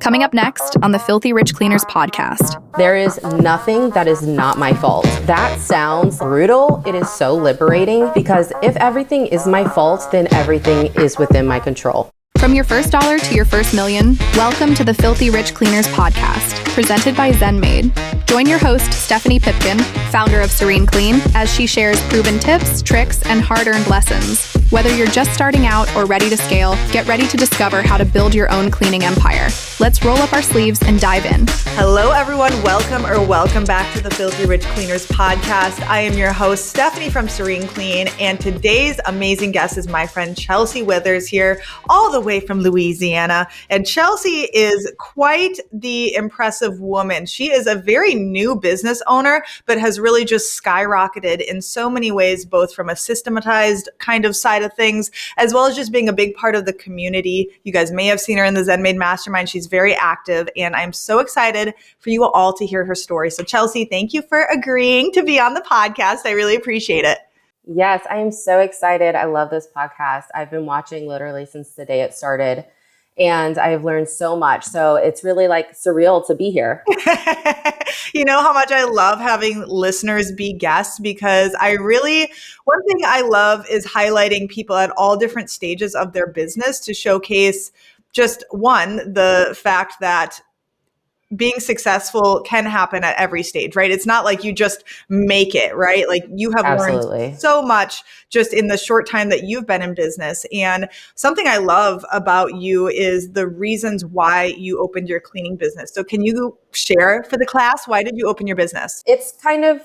Coming up next on the Filthy Rich Cleaners podcast. There is nothing that is not my fault. That sounds brutal. It is so liberating because if everything is my fault, then everything is within my control. From your first dollar to your first million, welcome to the Filthy Rich Cleaners podcast, presented by ZenMade. Join your host, Stephanie Pipkin, founder of Serene Clean, as she shares proven tips, tricks, and hard-earned lessons. Whether you're just starting out or ready to scale, get ready to discover how to build your own cleaning empire. Let's roll up our sleeves and dive in. Hello, everyone. Welcome back to the Filthy Rich Cleaners podcast. I am your host, Stephanie from Serene Clean, and today's amazing guest is my friend Chelsea Withers here, all the way from Louisiana. And Chelsea is quite the impressive woman. She is a very new business owner, but has really just skyrocketed in so many ways, both from a systematized kind of side of things, as well as just being a big part of the community. You guys may have seen her in the ZenMade Mastermind. She's very active, and I'm so excited for you all to hear her story. So Chelsea, thank you for agreeing to be on the podcast. I really appreciate it. Yes, I am so excited. I love this podcast. I've been watching literally since the day it started, and I've learned so much. So it's really like surreal to be here. You know how much I love having listeners be guests, because one thing I love is highlighting people at all different stages of their business to showcase just the fact that being successful can happen at every stage, right? It's not like you just make it, right? Like you have learned so much just in the short time that you've been in business. And something I love about you is the reasons why you opened your cleaning business. So can you share for the class, why did you open your business? It's kind of,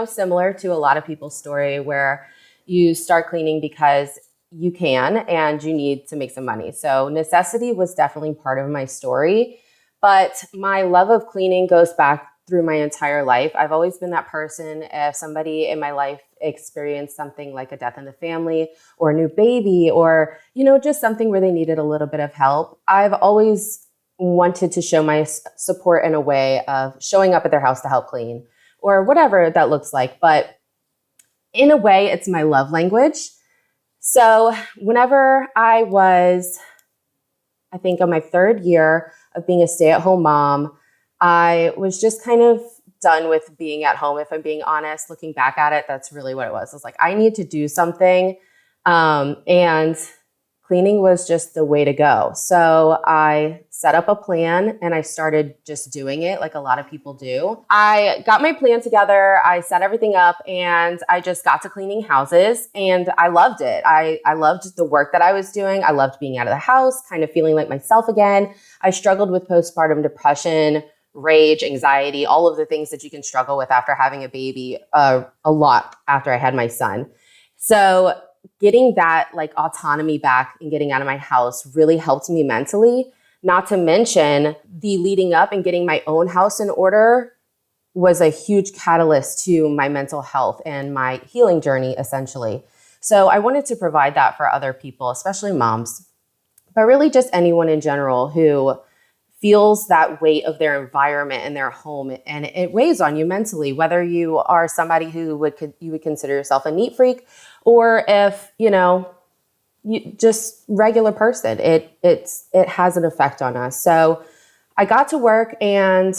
similar to a lot of people's story where you start cleaning because you can and you need to make some money. So necessity was definitely part of my story. But my love of cleaning goes back through my entire life. I've always been that person. If somebody in my life experienced something like a death in the family or a new baby or, just something where they needed a little bit of help, I've always wanted to show my support in a way of showing up at their house to help clean or whatever that looks like. But in a way, it's my love language. So whenever I was, I think on my third year of being a stay-at-home mom, I was just kind of done with being at home. If I'm being honest, looking back at it, that's really what it was. I was like, I need to do something. And cleaning was just the way to go. So I set up a plan and I started just doing it like a lot of people do. I got my plan together. I set everything up and I just got to cleaning houses and I loved it. I loved the work that I was doing. I loved being out of the house, kind of feeling like myself again. I struggled with postpartum depression, rage, anxiety, all of the things that you can struggle with after having a baby, a lot after I had my son. So getting that like autonomy back and getting out of my house really helped me mentally. Not to mention the leading up and getting my own house in order was a huge catalyst to my mental health and my healing journey, essentially. So I wanted to provide that for other people, especially moms, but really just anyone in general who feels that weight of their environment and their home, and it weighs on you mentally, whether you are somebody who you would consider yourself a neat freak, or if, you just regular person, it has an effect on us. So I got to work, and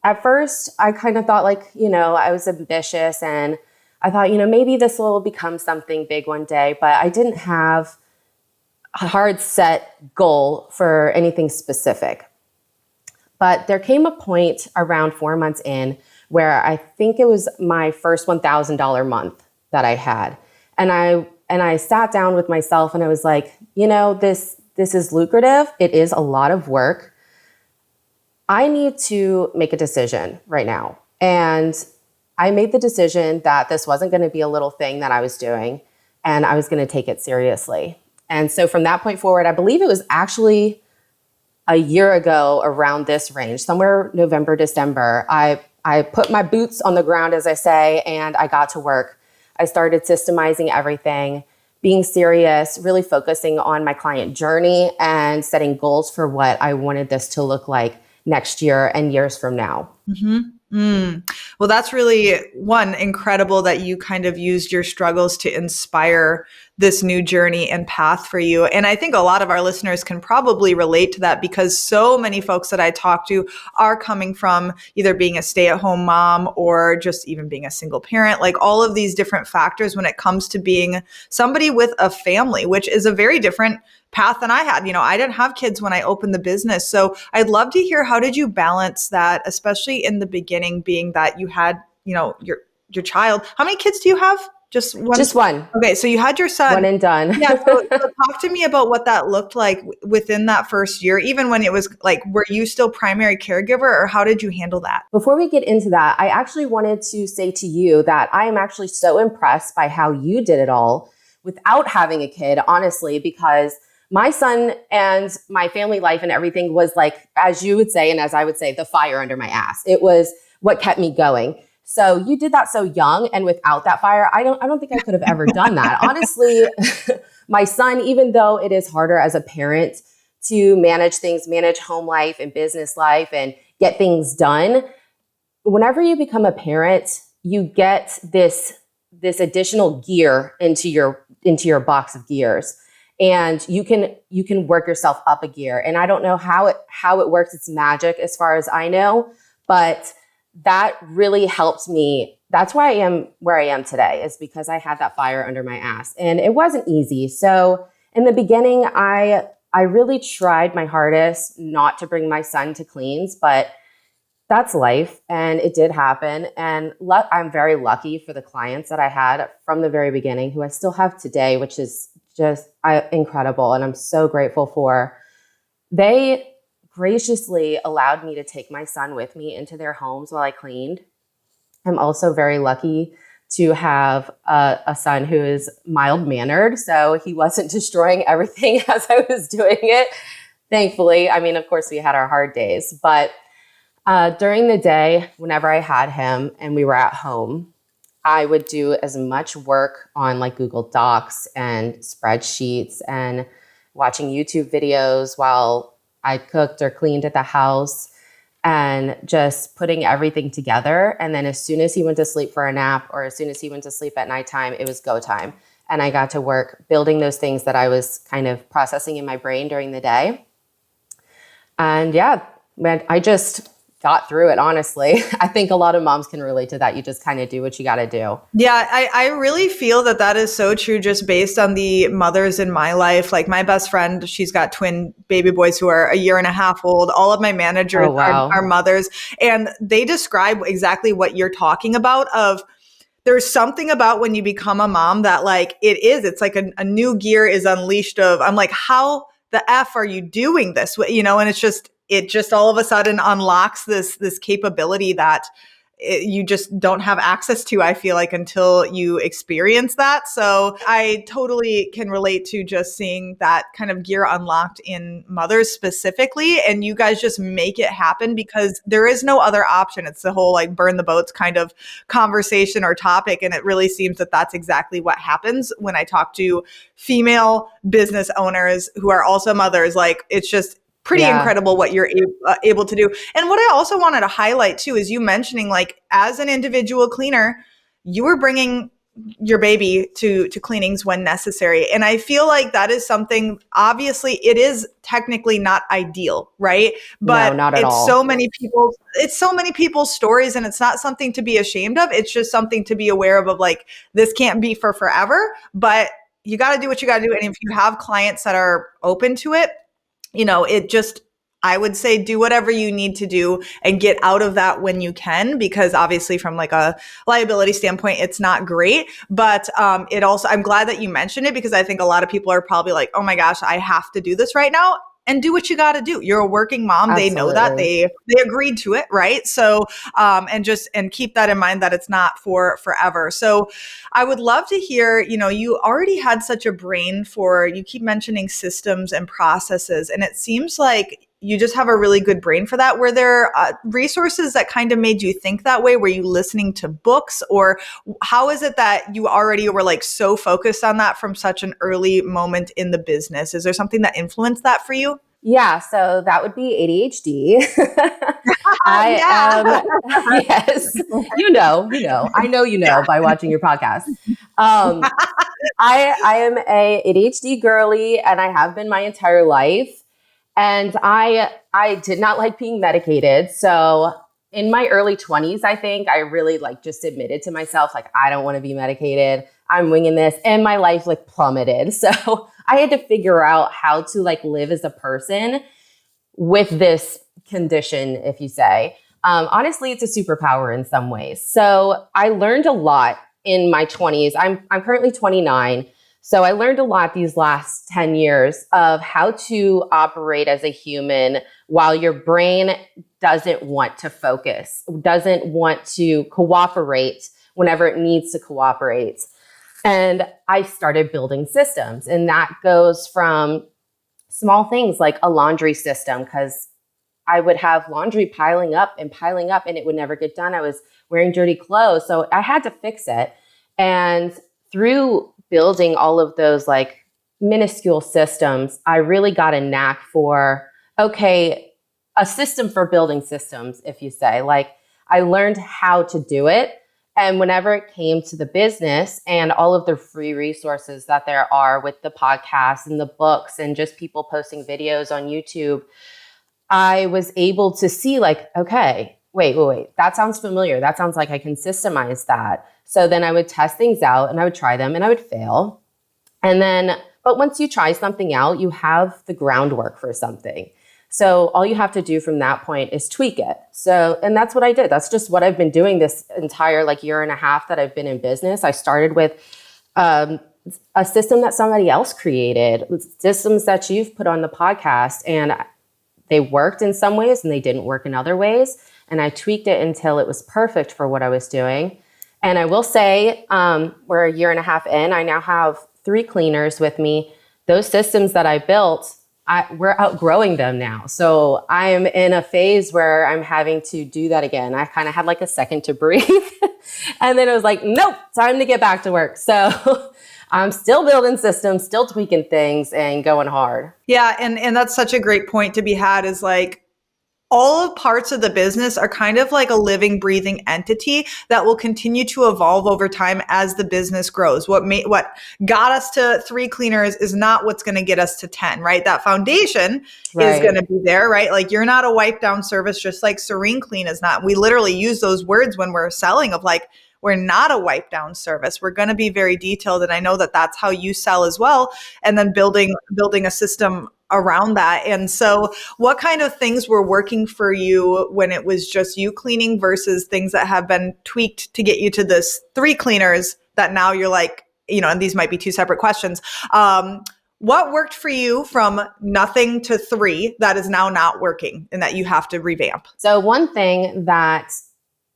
at first I kind of thought I was ambitious and I thought, maybe this will become something big one day, but I didn't have a hard set goal for anything specific. But there came a point around 4 months in where I think it was my first $1,000 month that I had. And I sat down with myself and I was like, this is lucrative. It is a lot of work. I need to make a decision right now. And I made the decision that this wasn't going to be a little thing that I was doing and I was going to take it seriously. And so from that point forward, I believe it was actually a year ago around this range, somewhere November, December, I put my boots on the ground, as I say, and I got to work. I started systemizing everything, being serious, really focusing on my client journey and setting goals for what I wanted this to look like next year and years from now. Mm-hmm. Well, that's really incredible that you kind of used your struggles to inspire this new journey and path for you. And I think a lot of our listeners can probably relate to that because so many folks that I talk to are coming from either being a stay-at-home mom or just even being a single parent, like all of these different factors when it comes to being somebody with a family, which is a very different path than I had. I didn't have kids when I opened the business. So I'd love to hear, how did you balance that, especially in the beginning, being that you had, your child. How many kids do you have? Just one? Just one. Okay. So you had your son. One and done. Yeah. So talk to me about what that looked like within that first year, even when it was like, were you still primary caregiver or how did you handle that? Before we get into that, I actually wanted to say to you that I am actually so impressed by how you did it all without having a kid, honestly, because my son and my family life and everything was like, as you would say, and as I would say, the fire under my ass. It was what kept me going. So you did that so young, and without that fire, I don't think I could have ever done that. Honestly, my son, even though it is harder as a parent to manage things, manage home life and business life and get things done, whenever you become a parent, you get this additional gear into your box of gears. And you can work yourself up a gear. And I don't know how it works. It's magic as far as I know, but that really helped me. That's why I am where I am today, is because I had that fire under my ass, and it wasn't easy. So in the beginning, I really tried my hardest not to bring my son to cleans, but that's life, and it did happen. And I'm very lucky for the clients that I had from the very beginning, who I still have today, which is just incredible. And I'm so grateful for. They graciously allowed me to take my son with me into their homes while I cleaned. I'm also very lucky to have a son who is mild-mannered, so he wasn't destroying everything as I was doing it, thankfully. I mean, of course, we had our hard days, but during the day, whenever I had him and we were at home, I would do as much work on like Google Docs and spreadsheets and watching YouTube videos while I cooked or cleaned at the house, and just putting everything together. And then as soon as he went to sleep for a nap, or as soon as he went to sleep at nighttime, it was go time. And I got to work building those things that I was kind of processing in my brain during the day. And yeah, man, I just got through it, honestly. I think a lot of moms can relate to that. You just kind of do what you got to do. Yeah, I really feel that is so true, just based on the mothers in my life. Like my best friend, she's got twin baby boys who are a year and a half old. All of my managers are mothers, and they describe exactly what you're talking about of, there's something about when you become a mom that like it's like a new gear is unleashed of, I'm like, how the F are you doing this? And it just all of a sudden unlocks this capability that you just don't have access to, I feel like, until you experience that. So I totally can relate to just seeing that kind of gear unlocked in mothers specifically. And you guys just make it happen because there is no other option. It's the whole like burn the boats kind of conversation or topic. And it really seems that that's exactly what happens when I talk to female business owners who are also mothers. Like, it's just pretty incredible what you're able to do. And what I also wanted to highlight too is you mentioning, like, as an individual cleaner, you were bringing your baby to cleanings when necessary. And I feel like that is something, obviously it is technically not ideal, right? But no, not at all. It's so many people's stories, and it's not something to be ashamed of. It's just something to be aware of like, this can't be for forever, but you got to do what you got to do. And if you have clients that are open to it, I would say do whatever you need to do and get out of that when you can, because obviously from like a liability standpoint, it's not great. But it also, I'm glad that you mentioned it, because I think a lot of people are probably like, oh my gosh, I have to do this right now. And do what you got to do. You're a working mom. Absolutely. They know that. They agreed to it, right? So, and keep that in mind that it's not for forever. So I would love to hear, you already had such a brain for, you keep mentioning systems and processes, and it seems like you just have a really good brain for that. Were there resources that kind of made you think that way? Were you listening to books, or how is it that you already were like so focused on that from such an early moment in the business? Is there something that influenced that for you? Yeah, so that would be ADHD. Yes, I know by watching your podcast. I am a ADHD girly, and I have been my entire life. And I did not like being medicated. So in my early 20s, I think I really like just admitted to myself, like, I don't want to be medicated. I'm winging this. And my life like plummeted. So I had to figure out how to like live as a person with this condition, if you say. Honestly, it's a superpower in some ways. So I learned a lot in my 20s. I'm currently 29. So I learned a lot these last 10 years of how to operate as a human while your brain doesn't want to focus, doesn't want to cooperate whenever it needs to cooperate. And I started building systems, and that goes from small things like a laundry system, because I would have laundry piling up and it would never get done. I was wearing dirty clothes. So I had to fix it. And through building all of those like minuscule systems, I really got a knack for, okay, a system for building systems, if you say. Like, I learned how to do it. And whenever it came to the business and all of the free resources that there are with the podcasts and the books and just people posting videos on YouTube, I was able to see like, okay, wait, that sounds familiar. That sounds like I can systemize that. So then I would test things out and I would try them and I would fail. And then, but once you try something out, you have the groundwork for something. So all you have to do from that point is tweak it. So, and that's what I did. That's just what I've been doing this entire like year and a half that I've been in business. I started with a system that somebody else created, systems that you've put on the podcast, and they worked in some ways and they didn't work in other ways. And I tweaked it until it was perfect for what I was doing. And I will say, we're a year and a half in, I now have 3 cleaners with me. Those systems that I built, we're outgrowing them now. So I'm in a phase where I'm having to do that again. I kind of had like a second to breathe. And then it was like, nope, time to get back to work. So I'm still building systems, still tweaking things and going hard. Yeah. And that's such a great point to be had, is like, all parts of the business are kind of like a living, breathing entity that will continue to evolve over time as the business grows. What got us to 3 cleaners is not what's going to get us to 10, right? That foundation is going to be there, right? Like, you're not a wipe down service, just like Serene Clean is not. We literally use those words when we're selling of like, we're not a wipe down service. We're going to be very detailed. And I know that that's how you sell as well. And then building a system around that. And so what kind of things were working for you when it was just you cleaning versus things that have been tweaked to get you to this 3 cleaners that now you're like, and these might be 2 separate questions. What worked for you from nothing to 3 that is now not working and that you have to revamp? So one thing that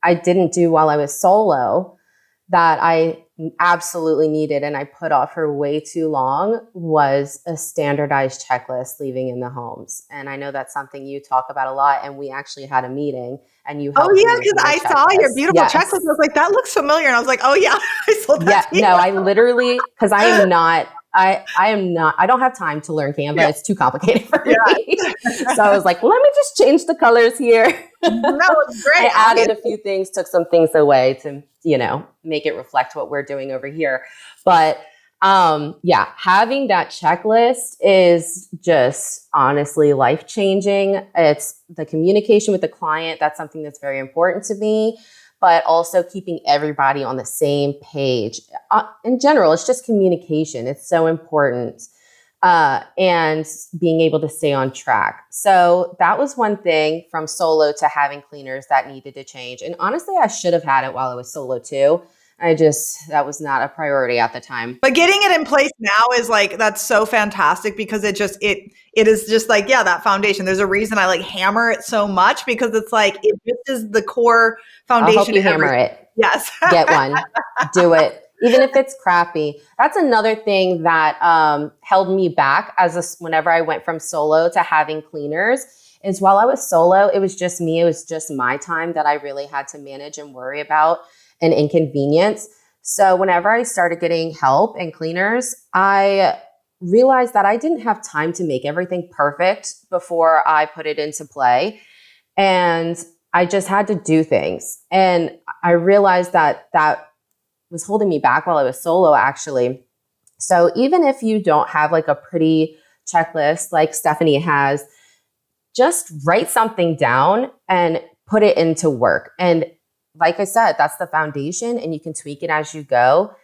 I didn't do while I was solo that I absolutely needed and I put off for way too long was a standardized checklist leaving in the homes. And I know that's something you talk about a lot, and we actually had a meeting and you helped me with because my I saw your beautiful checklist. I was like, that looks familiar. And I was like, oh yeah, I sold that to you. No, I literally, because I don't have time to learn Canva. Yeah. It's too complicated for me. So I was like, let me just change the colors here. No, it's great. I added a few things, took some things away to, make it reflect what we're doing over here. But having that checklist is just honestly life-changing. It's the communication with the client. That's something that's very important to me. But also keeping everybody on the same page. In general, it's just communication. It's so important. And being able to stay on track. So that was one thing from solo to having cleaners that needed to change. And honestly, I should have had it while I was solo too. That was not a priority at the time. But getting it in place now is like, that's so fantastic, because it is just like, that foundation. There's a reason I like hammer it so much, because it's like, it just is the core foundation. I hope you hammer it. Yes. Get one. Do it. Even if it's crappy. That's another thing that held me back whenever I went from solo to having cleaners, is while I was solo, it was just me. It was just my time that I really had to manage and worry about and inconvenience. So whenever I started getting help and cleaners, I realized that I didn't have time to make everything perfect before I put it into play. And I just had to do things. And I realized that was holding me back while I was solo, actually. So even if you don't have like a pretty checklist like Stephanie has, just write something down and put it into work. And like I said, that's the foundation, and you can tweak it as you go.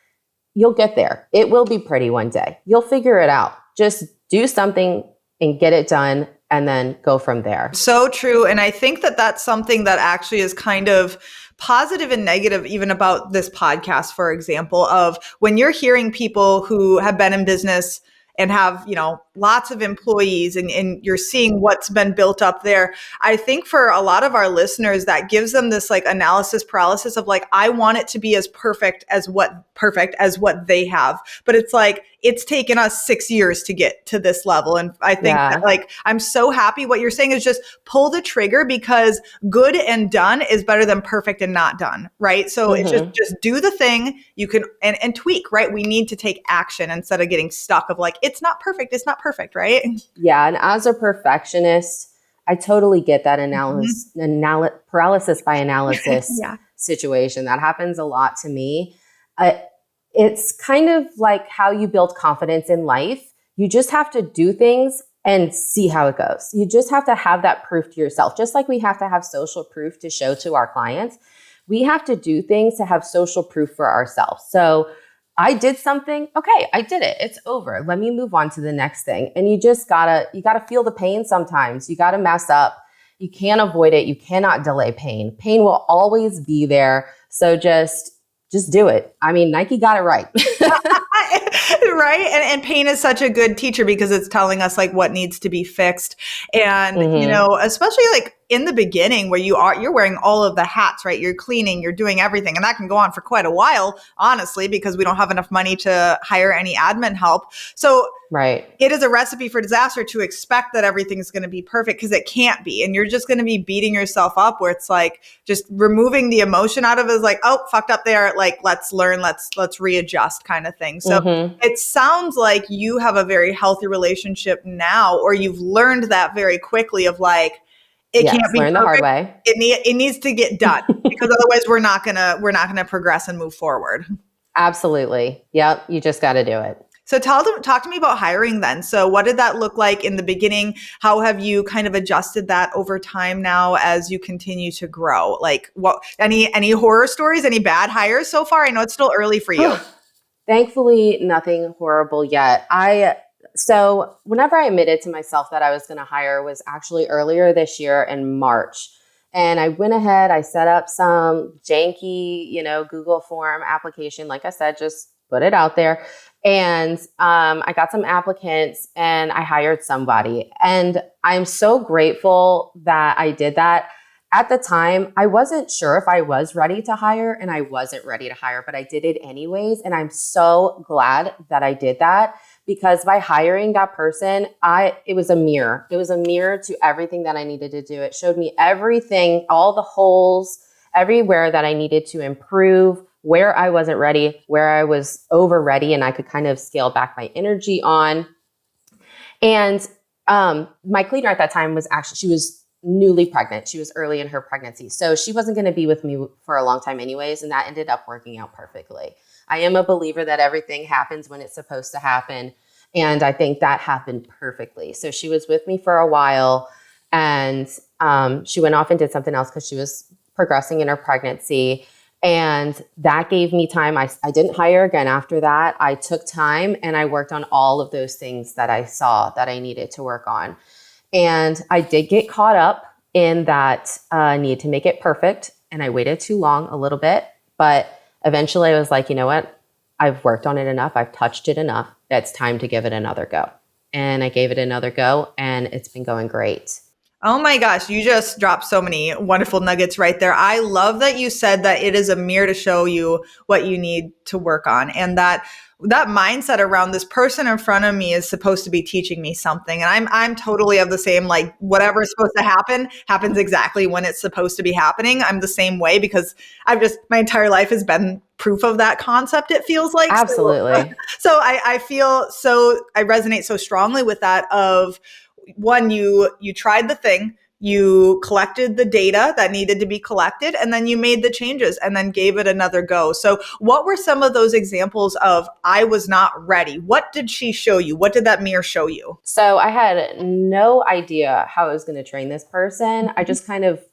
You'll get there. It will be pretty one day. You'll figure it out. Just do something and get it done, and then go from there. So true. And I think that that's something that actually is kind of positive and negative, even about this podcast, for example, of when you're hearing people who have been in business and have, lots of employees, and you're seeing what's been built up there. I think for a lot of our listeners, that gives them this like analysis paralysis of like, I want it to be as perfect as what they have. But it's like, it's taken us 6 years to get to this level. And I think that like, I'm so happy what you're saying is just pull the trigger, because good and done is better than perfect and not done. Right. So it's just do the thing you can and tweak, right? We need to take action instead of getting stuck of like, it's not perfect. It's not perfect. Right. Yeah. And as a perfectionist, I totally get that paralysis by analysis situation. That happens a lot to me. It's kind of like how you build confidence in life. You just have to do things and see how it goes. You just have to have that proof to yourself. Just like we have to have social proof to show to our clients, we have to do things to have social proof for ourselves. So I did something. Okay, I did it. It's over. Let me move on to the next thing. And you gotta feel the pain sometimes. You gotta mess up. You can't avoid it. You cannot delay pain. Pain will always be there. So just do it. I mean, Nike got it right. Right. And pain is such a good teacher, because it's telling us like what needs to be fixed. And, especially like in the beginning where you're wearing all of the hats, right? You're cleaning, you're doing everything. And that can go on for quite a while, honestly, because we don't have enough money to hire any admin help. So it is a recipe for disaster to expect that everything's going to be perfect, because it can't be. And you're just going to be beating yourself up, where it's like just removing the emotion out of it is like, oh, fucked up there. Like, let's learn, let's readjust kind of thing. So it sounds like you have a very healthy relationship now, or you've learned that very quickly of like, it can't be learn the hard way. It needs to get done, because otherwise we're not gonna progress and move forward. Absolutely. Yep. You just got to do it. So talk to me about hiring then. So what did that look like in the beginning? How have you kind of adjusted that over time now as you continue to grow? Like any horror stories, any bad hires so far? I know it's still early for you. Thankfully, nothing horrible yet. So whenever I admitted to myself that I was going to hire was actually earlier this year in March. And I went ahead, I set up some janky, Google form application. Like I said, just put it out there. And I got some applicants and I hired somebody. And I'm so grateful that I did that. At the time, I wasn't sure if I was ready to hire, and I wasn't ready to hire, but I did it anyways. And I'm so glad that I did that, because by hiring that person, it was a mirror. It was a mirror to everything that I needed to do. It showed me everything, all the holes, everywhere that I needed to improve, where I wasn't ready, where I was over ready, and I could kind of scale back my energy on. And my cleaner at that time she was newly pregnant. She was early in her pregnancy. So she wasn't going to be with me for a long time anyways. And that ended up working out perfectly. I am a believer that everything happens when it's supposed to happen. And I think that happened perfectly. So she was with me for a while, and she went off and did something else because she was progressing in her pregnancy. And that gave me time. I didn't hire again after that. I took time and I worked on all of those things that I saw that I needed to work on. And I did get caught up in that need to make it perfect. And I waited too long a little bit. But eventually I was like, you know what? I've worked on it enough. I've touched it enough. It's time to give it another go. And I gave it another go, and it's been going great. Oh my gosh, you just dropped so many wonderful nuggets right there. I love that you said that it is a mirror to show you what you need to work on, and that mindset around this person in front of me is supposed to be teaching me something. And I'm totally of the same, like whatever is supposed to happen happens exactly when it's supposed to be happening. I'm the same way, because my entire life has been proof of that concept, it feels like. Absolutely. So I resonate so strongly with that of, one, you tried the thing, you collected the data that needed to be collected, and then you made the changes and then gave it another go. So what were some of those examples of I was not ready? What did she show you? What did that mirror show you? So I had no idea how I was going to train this person. I just kind of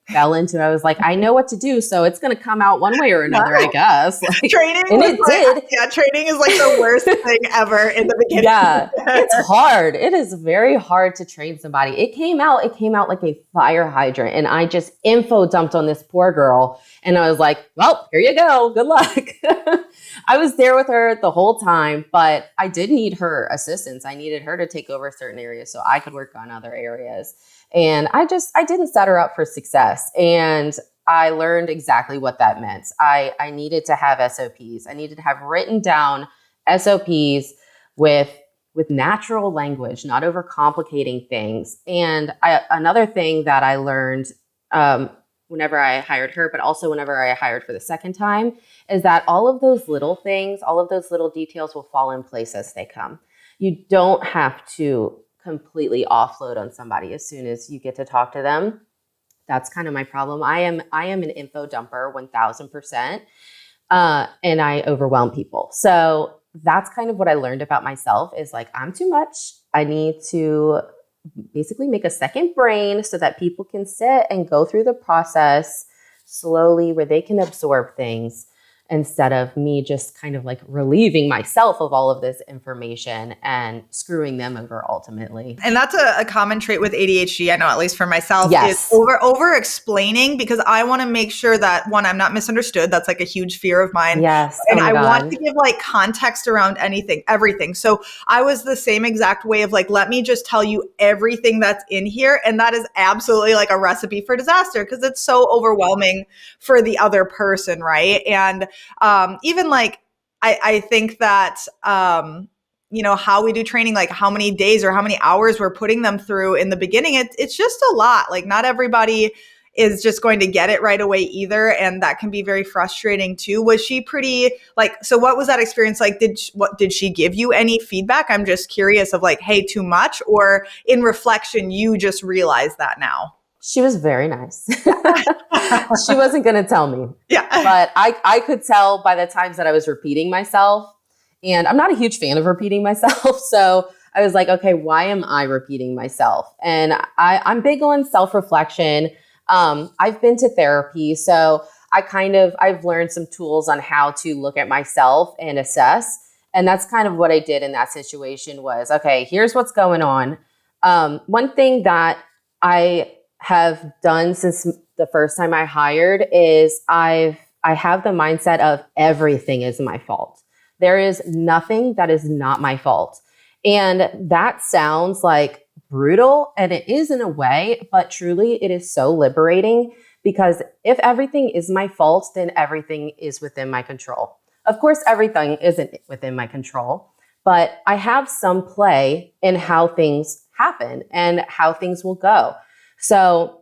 fell into it. I was like, I know what to do, so it's going to come out one way or another, I guess. Like, training and it did. Yeah, training is like the worst thing ever in the beginning. Yeah, it's hard. It is very hard to train somebody. It came out like a fire hydrant, and I just info dumped on this poor girl, and I was like, well, here you go. Good luck. I was there with her the whole time, but I did need her assistance. I needed her to take over certain areas so I could work on other areas. And I didn't set her up for success. And I learned exactly what that meant. I needed to have SOPs. I needed to have written down SOPs with natural language, not overcomplicating things. And another thing that I learned whenever I hired her, but also whenever I hired for the second time, is that all of those little things, all of those little details will fall in place as they come. You don't have to completely offload on somebody as soon as you get to talk to them. That's kind of my problem. I am an info dumper 1000%, and I overwhelm people. So that's kind of what I learned about myself is like, I'm too much. I need to basically make a second brain so that people can sit and go through the process slowly where they can absorb things, instead of me just kind of like relieving myself of all of this information and screwing them over ultimately. And that's a common trait with ADHD, I know, at least for myself, yes. is over explaining, because I want to make sure that, one, I'm not misunderstood. That's like a huge fear of mine. Yes. And I want to give like context around everything. So I was the same exact way of like, let me just tell you everything that's in here. And that is absolutely like a recipe for disaster, because it's so overwhelming for the other person, right? And even like, I think that, how we do training, like how many days or how many hours we're putting them through in the beginning, it's just a lot. Like not everybody is just going to get it right away either. And that can be very frustrating too. Was she pretty so what was that experience like? Did she give you any feedback? I'm just curious of like, hey, too much, or in reflection, you just realized that now? She was very nice. She wasn't going to tell me. Yeah. But I could tell by the times that I was repeating myself. And I'm not a huge fan of repeating myself. So I was like, okay, why am I repeating myself? And I'm big on self-reflection. I've been to therapy. So I've learned some tools on how to look at myself and assess. And that's kind of what I did in that situation was, okay, here's what's going on. One thing that I have done since the first time I hired is I have the mindset of everything is my fault. There is nothing that is not my fault. And that sounds like brutal, and it is in a way, but truly it is so liberating, because if everything is my fault, then everything is within my control. Of course, everything isn't within my control, but I have some play in how things happen and how things will go. So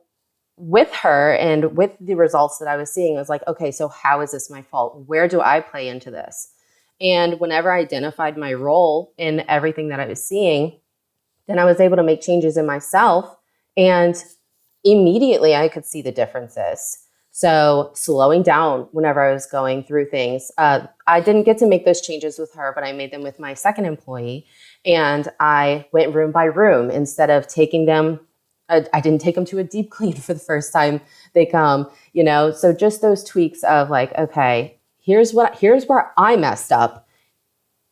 with her and with the results that I was seeing, I was like, okay, so how is this my fault? Where do I play into this? And whenever I identified my role in everything that I was seeing, then I was able to make changes in myself, and immediately I could see the differences. So slowing down whenever I was going through things, I didn't get to make those changes with her, but I made them with my second employee, and I went room by room instead of taking them. I didn't take them to a deep clean for the first time they come, so just those tweaks of like, okay, here's where I messed up.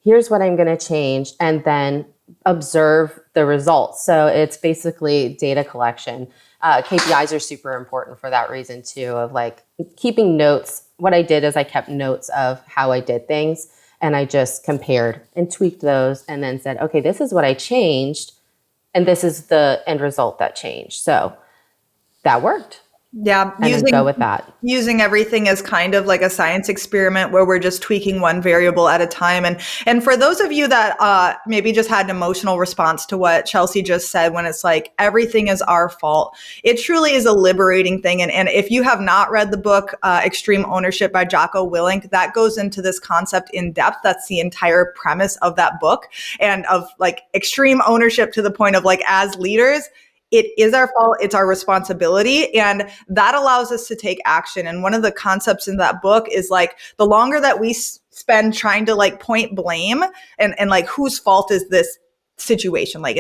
Here's what I'm going to change, and then observe the results. So it's basically data collection. KPIs are super important for that reason too, of like keeping notes. What I did is I kept notes of how I did things, and I just compared and tweaked those, and then said, okay, this is what I changed, and this is the end result that changed. So that worked. Yeah. And go with that. Using everything as kind of like a science experiment where we're just tweaking one variable at a time. And for those of you that maybe just had an emotional response to what Chelsea just said, when it's like, everything is our fault, it truly is a liberating thing. And if you have not read the book, Extreme Ownership by Jocko Willink, that goes into this concept in depth. That's the entire premise of that book, and of like extreme ownership to the point of like, as leaders, it is our fault. It's our responsibility. And that allows us to take action. And one of the concepts in that book is like, the longer that we spend trying to like point blame and like, whose fault is this situation? Like,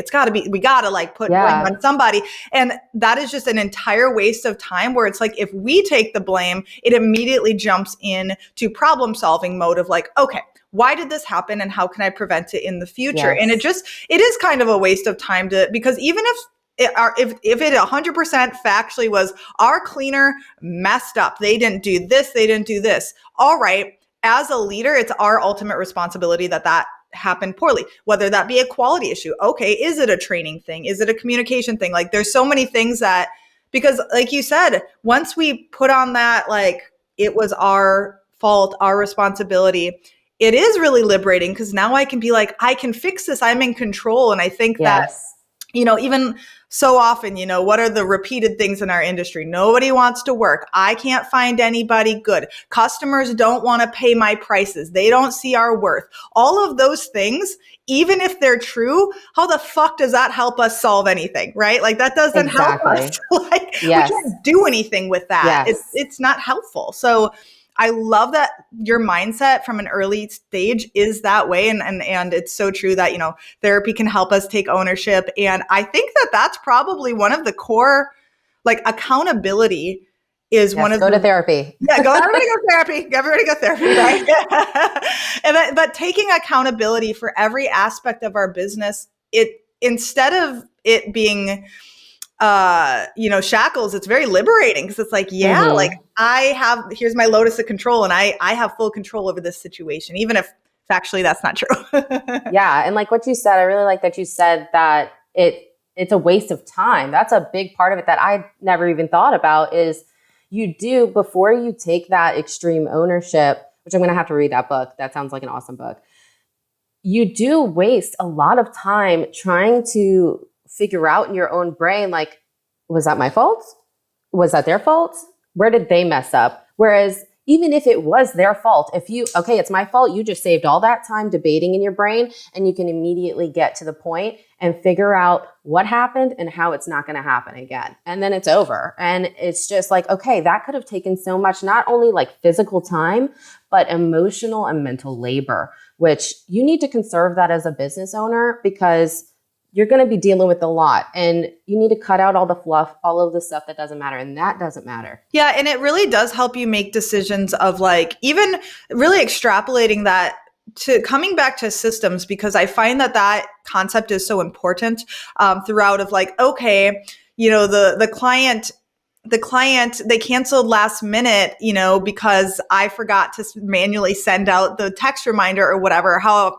we gotta like put blame on somebody. And that is just an entire waste of time, where it's like, if we take the blame, it immediately jumps in to problem solving mode of like, okay, why did this happen and how can I prevent it in the future? And it is kind of a waste of time because even if it 100% factually was our cleaner messed up, they didn't do this, they didn't do this. All right. As a leader, it's our ultimate responsibility that happened poorly, whether that be a quality issue. Okay, is it a training thing? Is it a communication thing? Like, there's so many things that, because like you said, once we put on that, like, it was our fault, our responsibility, it is really liberating, because now I can be like, I can fix this. I'm in control. And I think that, even so often, what are the repeated things in our industry? Nobody wants to work. I can't find anybody good. Customers don't want to pay my prices. They don't see our worth. All of those things, even if they're true, how the fuck does that help us solve anything, right? Like, that doesn't help us. Like, we can't do anything with that. It's not helpful. So I love that your mindset from an early stage is that way. And it's so true that, therapy can help us take ownership. And I think that that's probably one of the core, like, accountability is one of go to therapy. Everybody go therapy. Everybody go therapy, right? But taking accountability for every aspect of our business, instead of it being shackles, it's very liberating, because it's like, like, here's my locus of control, and I have full control over this situation, even if factually that's not true. And like what you said, I really like that you said that it's a waste of time. That's a big part of it that I never even thought about, is you do, before you take that extreme ownership, which I'm going to have to read that book. That sounds like an awesome book. You do waste a lot of time trying to figure out in your own brain, like, was that my fault? Was that their fault? Where did they mess up? Whereas even if it was their fault, it's my fault, you just saved all that time debating in your brain, and you can immediately get to the point and figure out what happened and how it's not going to happen again. And then it's over. And it's just like, okay, that could have taken so much, not only like physical time, but emotional and mental labor, which you need to conserve that as a business owner, because you're going to be dealing with a lot, and you need to cut out all the fluff, all of the stuff that doesn't matter. And that doesn't matter. Yeah. And it really does help you make decisions of, like, even really extrapolating that to coming back to systems, because I find that concept is so important throughout, of like, okay, the client, they canceled last minute, because I forgot to manually send out the text reminder or whatever, how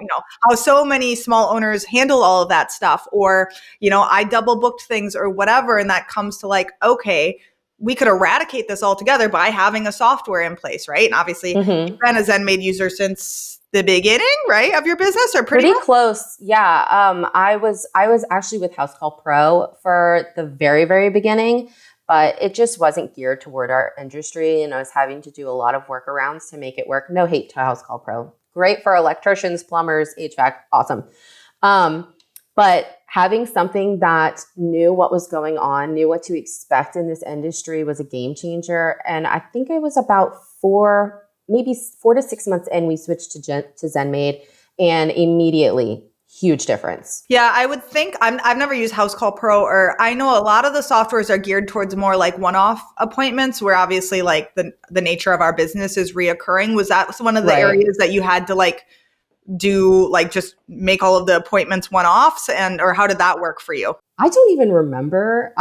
so many small owners handle all of that stuff, or, I double booked things or whatever. And that comes to like, okay, we could eradicate this altogether by having a software in place, right? And obviously you've been a ZenMaid user since the beginning, right, of your business, or pretty close. Yeah. I was actually with House Call Pro for the very, very beginning, but it just wasn't geared toward our industry. And I was having to do a lot of workarounds to make it work. No hate to House Call Pro. Great for electricians, plumbers, HVAC. Awesome. But having something that knew what was going on, knew what to expect in this industry, was a game changer. And I think it was about 4 to 6 months in, we switched to ZenMaid, and immediately, huge difference. Yeah, I would think, I've never used House Call Pro, or I know a lot of the softwares are geared towards more like one-off appointments, where obviously like the nature of our business is reoccurring. Was that one of the areas that you had to like do, like just make all of the appointments one-offs, or how did that work for you? I don't even remember.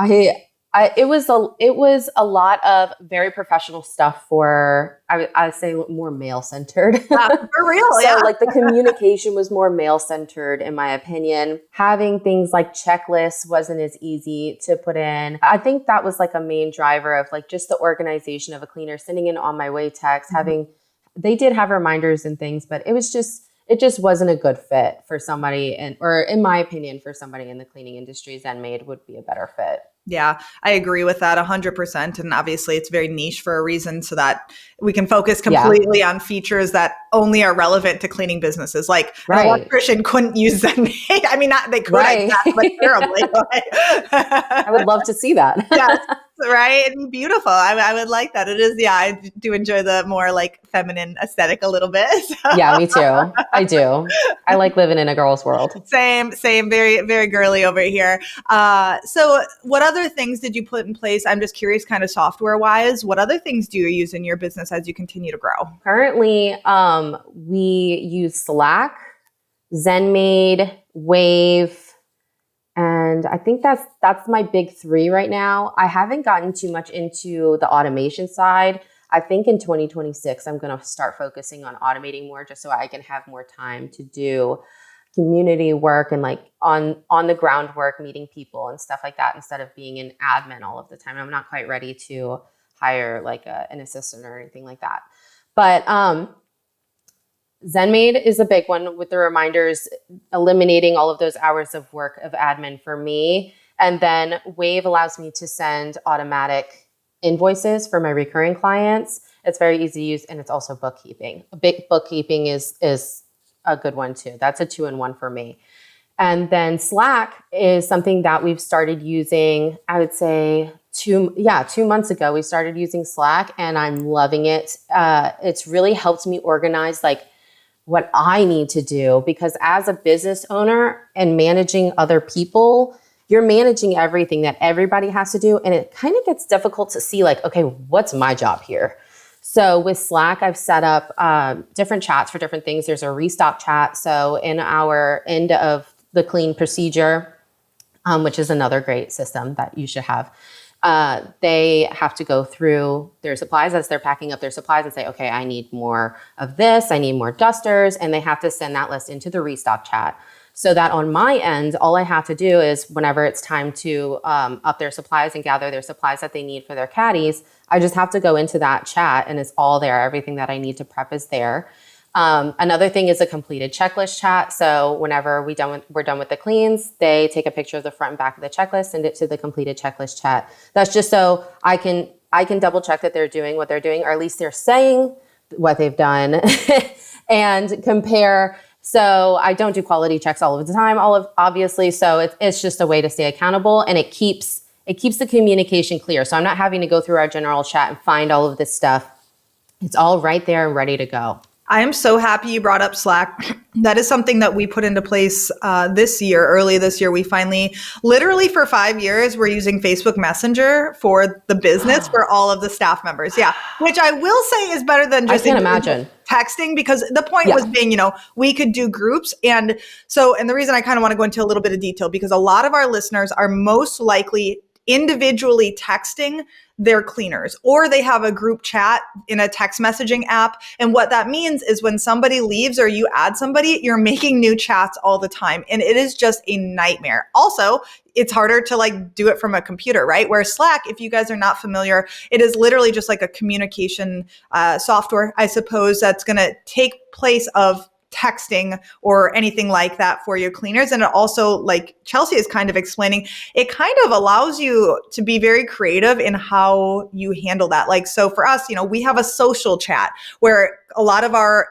It was a lot of very professional stuff for, I would say, more male-centered. For real, So like the communication was more male-centered, in my opinion. Having things like checklists wasn't as easy to put in. I think that was like a main driver of like just the organization of a cleaner, sending in on my way text, they did have reminders and things, but it just wasn't a good fit for somebody, or in my opinion, for somebody in the cleaning industry. ZenMaid would be a better fit. Yeah, I agree with that 100%. And obviously it's very niche for a reason so that we can focus completely on features that only are relevant to cleaning businesses. Like an Right. electrician couldn't use them. I mean, not they could, Right. but terribly. I would love to see that. Yes, right. It'd be beautiful. I would like that. It is, yeah, I do enjoy the more like feminine aesthetic a little bit. So. Yeah, me too. I do. I like living in a girl's world. Same. Very, very girly over here. So what other things did you put in place? I'm just curious, kind of software wise, what other things do you use in your business as you continue to grow? Currently, we use Slack, ZenMaid, Wave, and I think that's my big three right now. I haven't gotten too much into the automation side. I think in 2026, I'm going to start focusing on automating more just so I can have more time to do community work and like on the ground work, meeting people and stuff like that instead of being an admin all of the time. I'm not quite ready to hire like an assistant or anything like that. But ZenMaid is a big one with the reminders, eliminating all of those hours of work of admin for me. And then Wave allows me to send automatic invoices for my recurring clients. It's very easy to use, and it's also bookkeeping. Bookkeeping is a good one too. That's a 2-in-1 for me. And then Slack is something that we've started using, I would say 2 months ago, we started using Slack and I'm loving it. It's really helped me organize like what I need to do, because as a business owner and managing other people, you're managing everything that everybody has to do. And it kind of gets difficult to see like, okay, what's my job here? So with Slack, I've set up different chats for different things. There's a restock chat. So in our end of the clean procedure, which is another great system that you should have, they have to go through their supplies as they're packing up their supplies and say, okay, I need more of this. I need more dusters. And they have to send that list into the restock chat. So that on my end, all I have to do is whenever it's time to up their supplies and gather their supplies that they need for their caddies, I just have to go into that chat and it's all there. Everything that I need to prep is there. Another thing is a completed checklist chat. So whenever we're done with the cleans, they take a picture of the front and back of the checklist, send it to the completed checklist chat. That's just so I can double check that they're doing what they're doing, or at least they're saying what they've done and compare. So I don't do quality checks all of the time, obviously. So it's just a way to stay accountable, and it keeps the communication clear. So I'm not having to go through our general chat and find all of this stuff. It's all right there and ready to go. I am so happy you brought up Slack. That is something that we put into place early this year. We finally, literally for 5 years, we're using Facebook Messenger for the business for all of the staff members. Yeah, which I will say is better than just texting, because the point was being, we could do groups. And the reason I kind of want to go into a little bit of detail, because a lot of our listeners are most likely individually texting their cleaners, or they have a group chat in a text messaging app. And what that means is when somebody leaves or you add somebody, you're making new chats all the time. And it is just a nightmare. Also, it's harder to like do it from a computer, right? Where Slack, if you guys are not familiar, it is literally just like a communication software, I suppose, that's going to take place of texting or anything like that for your cleaners. And it also, like Chelsea is kind of explaining, it kind of allows you to be very creative in how you handle that. Like, so for us, we have a social chat where a lot of our,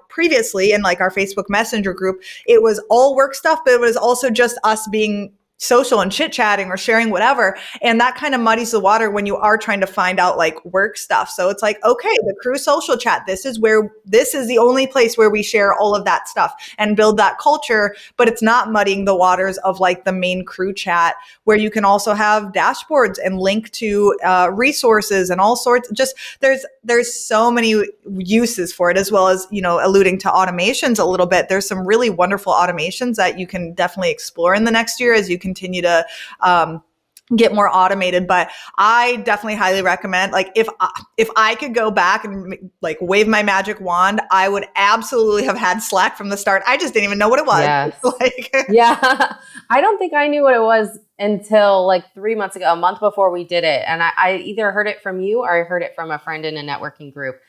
previously in like our Facebook Messenger group, it was all work stuff, but it was also just us being social and chit chatting or sharing whatever. And that kind of muddies the water when you are trying to find out like work stuff. So it's like, okay, the crew social chat, this is the only place where we share all of that stuff and build that culture, but it's not muddying the waters of like the main crew chat, where you can also have dashboards and link to resources and all sorts. Just there's so many uses for it, as well as, alluding to automations a little bit. There's some really wonderful automations that you can definitely explore in the next year as you continue to get more automated. But I definitely highly recommend, like, if I could go back and like wave my magic wand, I would absolutely have had Slack from the start. I just didn't even know what it was. Yes. Yeah. I don't think I knew what it was until like 3 months ago, a month before we did it. And I either heard it from you or I heard it from a friend in a networking group.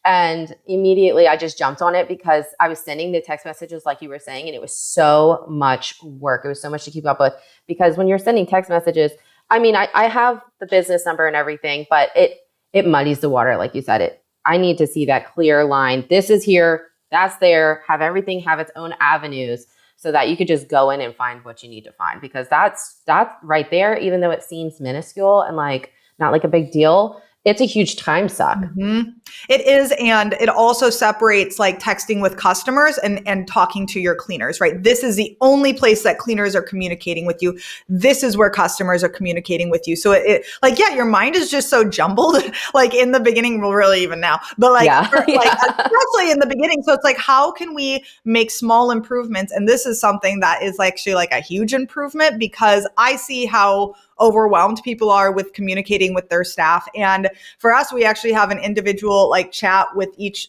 And immediately I just jumped on it because I was sending the text messages like you were saying, and it was so much work. It was so much to keep up with, because when you're sending text messages, I mean, I have the business number and everything, but it muddies the water. Like you said, I need to see that clear line. This is here, that's there, have everything have its own avenues so that you could just go in and find what you need to find, because that's right there, even though it seems minuscule and like not like a big deal, it's a huge time suck. Mm-hmm. It is. And it also separates like texting with customers and talking to your cleaners, right? This is the only place that cleaners are communicating with you. This is where customers are communicating with you. So it like, yeah, your mind is just so jumbled, like in the beginning, well, really even now, but like, especially in the beginning. So it's like, how can we make small improvements? And this is something that is actually like a huge improvement, because I see how overwhelmed people are with communicating with their staff. And for us, we actually have an individual like chat with each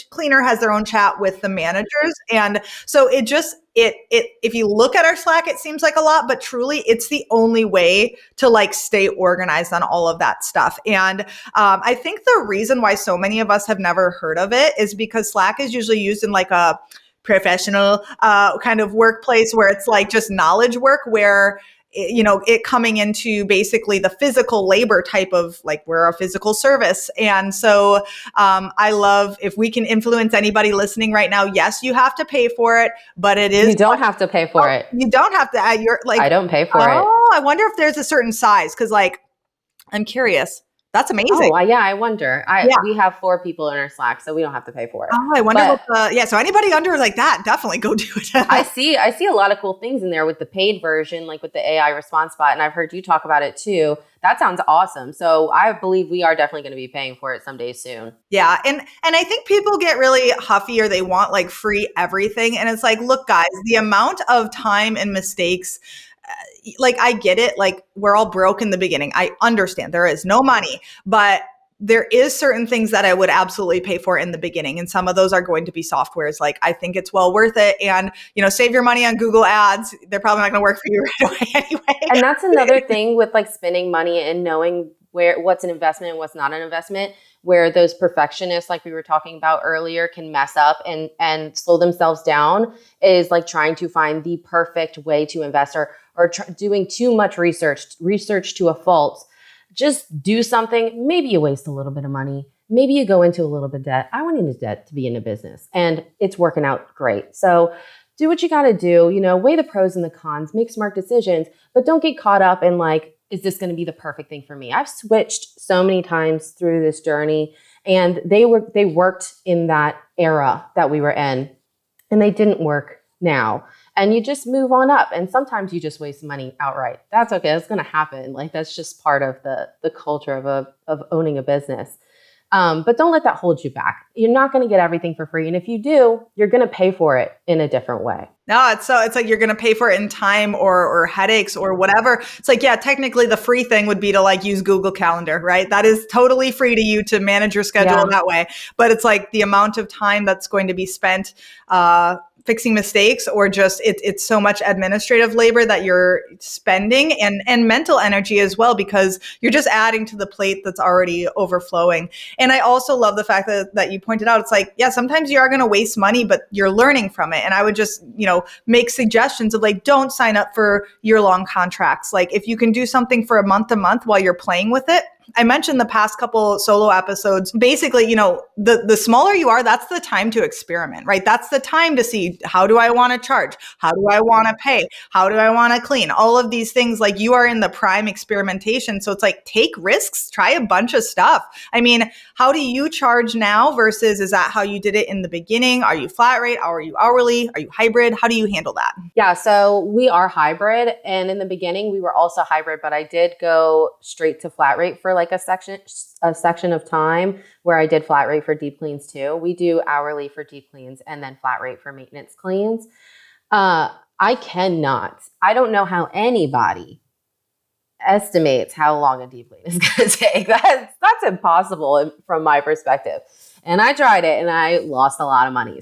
cleaner has their own chat with the managers. And so it if you look at our Slack, it seems like a lot, but truly it's the only way to like stay organized on all of that stuff. And I think the reason why so many of us have never heard of it is because Slack is usually used in like a professional kind of workplace where it's like just knowledge work, where it coming into basically the physical labor type of like, we're a physical service. And so I love if we can influence anybody listening right now. Yes, you have to pay for it, but it is. You don't have to pay for it. You don't have to. You're like, I don't pay for it. Oh, I wonder if there's a certain size. Cause like, I'm curious. That's amazing. Oh, yeah, I wonder. We have 4 people in our Slack, so we don't have to pay for it. Oh, I wonder so anybody under like that, definitely go do it. I see a lot of cool things in there with the paid version, like with the AI response bot, and I've heard you talk about it too. That sounds awesome. So I believe we are definitely going to be paying for it someday soon. Yeah. And I think people get really huffy, or they want like free everything. And it's like, look, guys, the amount of time and mistakes, like I get it. Like we're all broke in the beginning. I understand there is no money, but there is certain things that I would absolutely pay for in the beginning. And some of those are going to be softwares. Like I think it's well worth it. And, save your money on Google ads. They're probably not going to work for you right away anyway. And that's another thing with like spending money and knowing what's an investment and what's not an investment, where those perfectionists, like we were talking about earlier, can mess up and slow themselves down, is like trying to find the perfect way to invest, or doing too much research to a fault. Just do something. Maybe you waste a little bit of money. Maybe you go into a little bit of debt. I went into debt to be in a business, and it's working out great. So do what you got to do, weigh the pros and the cons, make smart decisions, but don't get caught up in like, is this going to be the perfect thing for me? I've switched so many times through this journey, and they worked in that era that we were in, and they didn't work now. And you just move on up. And sometimes you just waste money outright. That's okay. That's going to happen. Like that's just part of the culture of owning a business. But don't let that hold you back. You're not going to get everything for free. And if you do, you're going to pay for it in a different way. No, it's like you're going to pay for it in time or headaches or whatever. It's like, yeah, technically the free thing would be to like use Google Calendar, right? That is totally free to you to manage your schedule that way. But it's like the amount of time that's going to be spent fixing mistakes, or just it's so much administrative labor that you're spending, and mental energy as well, because you're just adding to the plate that's already overflowing. And I also love the fact that you pointed out, it's like, yeah, sometimes you are going to waste money, but you're learning from it. And I would just, make suggestions of like, don't sign up for year-long contracts. Like if you can do something for a month while you're playing with it. I mentioned the past couple solo episodes, basically, the smaller you are, that's the time to experiment, right? That's the time to see, how do I want to charge? How do I want to pay? How do I want to clean? All of these things, like you are in the prime experimentation. So it's like, take risks, try a bunch of stuff. I mean, how do you charge now versus is that how you did it in the beginning? Are you flat rate? Are you hourly? Are you hybrid? How do you handle that? Yeah, so we are hybrid. And in the beginning, we were also hybrid, but I did go straight to flat rate for like a section of time where I did flat rate for deep cleans too. We do hourly for deep cleans and then flat rate for maintenance cleans. I don't know how anybody estimates how long a deep clean is going to take. That's impossible from my perspective. And I tried it and I lost a lot of money.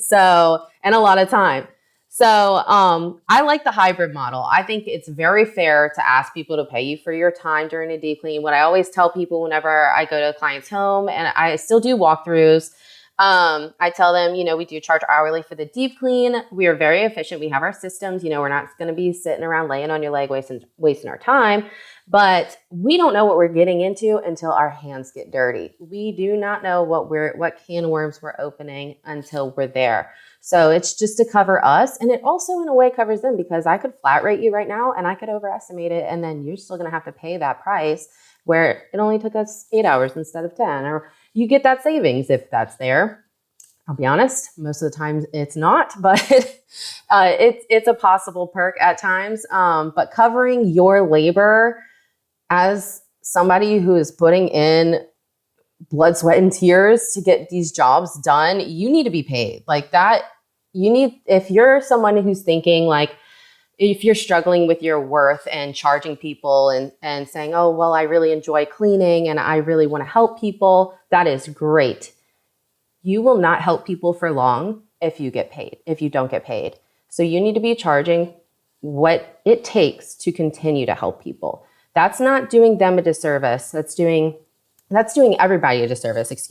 And a lot of time. So I like the hybrid model. I think it's very fair to ask people to pay you for your time during a deep clean. What I always tell people whenever I go to a client's home, and I still do walkthroughs, I tell them, we do charge hourly for the deep clean. We are very efficient. We have our systems. We're not going to be sitting around laying on your leg wasting our time. But we don't know what we're getting into until our hands get dirty. We do not know what can of worms we're opening until we're there. So it's just to cover us. And it also in a way covers them, because I could flat rate you right now and I could overestimate it. And then you're still going to have to pay that price where it only took us 8 hours instead of 10, or you get that savings if that's there. I'll be honest, most of the time it's not, but it's a possible perk at times. But covering your labor as somebody who is putting in blood, sweat, and tears to get these jobs done, you need to be paid like that. If you're someone who's thinking like, if you're struggling with your worth and charging people and saying, oh, well, I really enjoy cleaning and I really want to help people, that is great. You will not help people for long if you don't get paid. So you need to be charging what it takes to continue to help people. That's not doing them a disservice. That's doing everybody a disservice,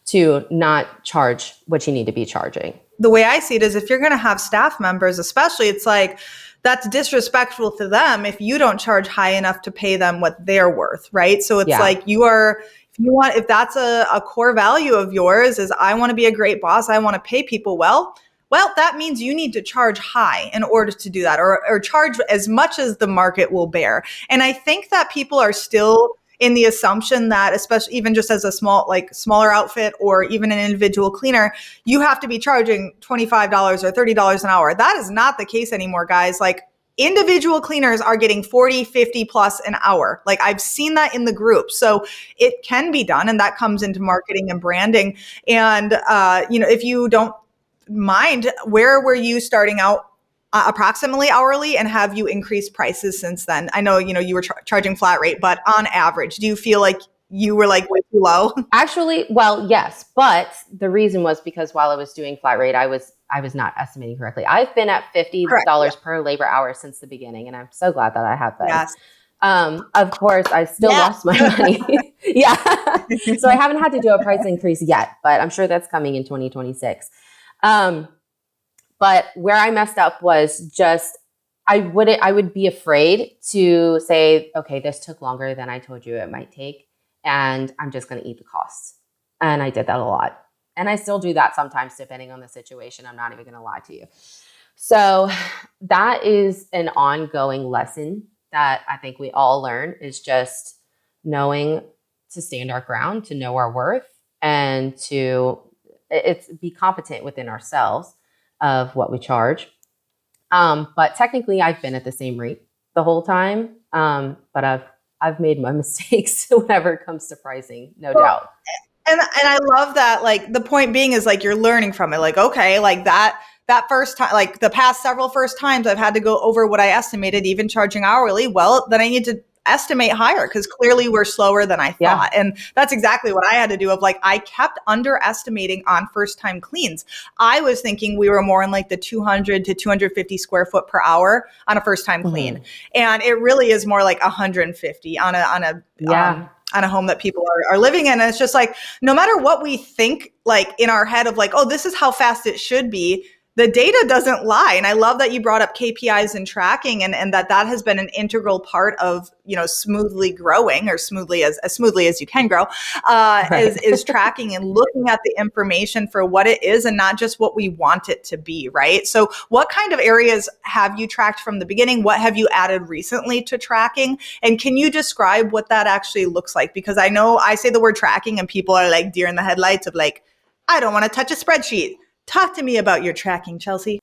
to not charge what you need to be charging. The way I see it is if you're going to have staff members, especially, it's like that's disrespectful to them if you don't charge high enough to pay them what they're worth, right? So it's like if that's a core value of yours is I want to be a great boss, I want to pay people well, that means you need to charge high in order to do that, or charge as much as the market will bear. And I think that people are still in the assumption that, especially even just as a smaller outfit or even an individual cleaner, you have to be charging $25 or $30 an hour. That is not the case anymore, guys. Like individual cleaners are getting 40, 50 plus an hour. Like I've seen that in the group. So it can be done. And that comes into marketing and branding. And, if you don't mind, where were you starting out approximately hourly, and have you increased prices since then? I know, you were charging flat rate, but on average, do you feel like you were like way too low? Actually, well, yes, but the reason was because while I was doing flat rate, I was not estimating correctly. I've been at $50 per labor hour since the beginning, and I'm so glad that I have been. Yes. Of course, I still lost my money. Yeah. So I haven't had to do a price increase yet, but I'm sure that's coming in 2026. But where I messed up was just, I would be afraid to say, okay, this took longer than I told you it might take, and I'm just going to eat the costs. And I did that a lot. And I still do that sometimes, depending on the situation. I'm not even going to lie to you. So that is an ongoing lesson that I think we all learn, is just knowing to stand our ground, to know our worth, and to be competent within ourselves of what we charge. But technically I've been at the same rate the whole time. But I've made my mistakes whenever it comes to pricing, no doubt. And I love that, like the point being is like, you're learning from it. Like, okay, like that first time, like the past several first times I've had to go over what I estimated, even charging hourly. Well, then I need to estimate higher, because clearly we're slower than I thought. And that's exactly what I had to do. Of like, I kept underestimating on first time cleans. I was thinking we were more in like the 200 to 250 square foot per hour on a first time clean. And it really is more like 150 on a home that people are living in. And it's just like, no matter what we think, like in our head of like, oh, this is how fast it should be, the data doesn't lie. And I love that you brought up KPIs and tracking, and that has been an integral part of, smoothly growing, or smoothly as smoothly as you can grow, is tracking and looking at the information for what it is and not just what we want it to be, right? So what kind of areas have you tracked from the beginning? What have you added recently to tracking? And can you describe what that actually looks like? Because I know I say the word tracking and people are like deer in the headlights of like, I don't want to touch a spreadsheet. Talk to me about your tracking, Chelsea.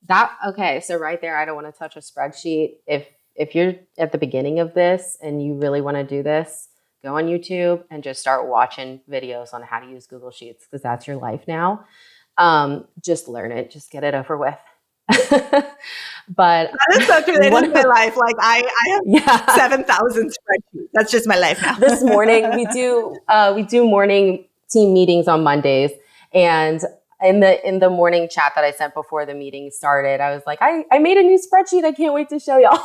Okay. So right there, I don't want to touch a spreadsheet. If you're at the beginning of this and you really want to do this, go on YouTube and just start watching videos on how to use Google Sheets, because that's your life now. Just learn it. Just get it over with. But that is so true. That is my life. Like I have 7,000 spreadsheets. That's just my life now. This morning we do morning team meetings on Mondays, and in the morning chat that I sent before the meeting started, I was like, I made a new spreadsheet. I can't wait to show y'all.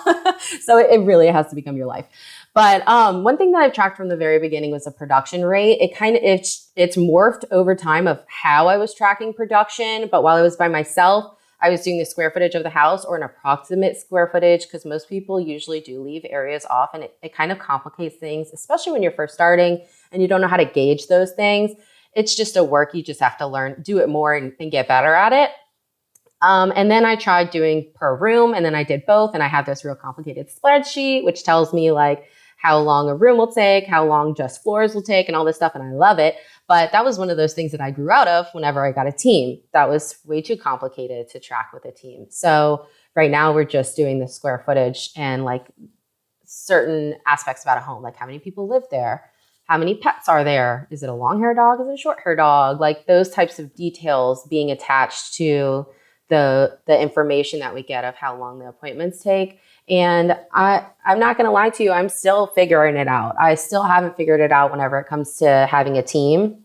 So it really has to become your life. But one thing that I've tracked from the very beginning was the production rate. It's morphed over time of how I was tracking production. But while I was by myself, I was doing the square footage of the house or an approximate square footage, because most people usually do leave areas off, and it kind of complicates things, especially when you're first starting and you don't know how to gauge those things. It's just a work. You just have to learn, do it more and get better at it. And then I tried doing per room, and then I did both. And I have this real complicated spreadsheet, which tells me like how long a room will take, how long just floors will take, and all this stuff. And I love it. But that was one of those things that I grew out of whenever I got a team. That was way too complicated to track with a team. So right now we're just doing the square footage and like certain aspects about a home, like how many people live there, how many pets are there, is it a long hair dog, is it a short hair dog, like those types of details being attached to the information that we get of how long the appointments take. And I'm not going to lie to you, I'm still figuring it out. I still haven't figured it out whenever it comes to having a team,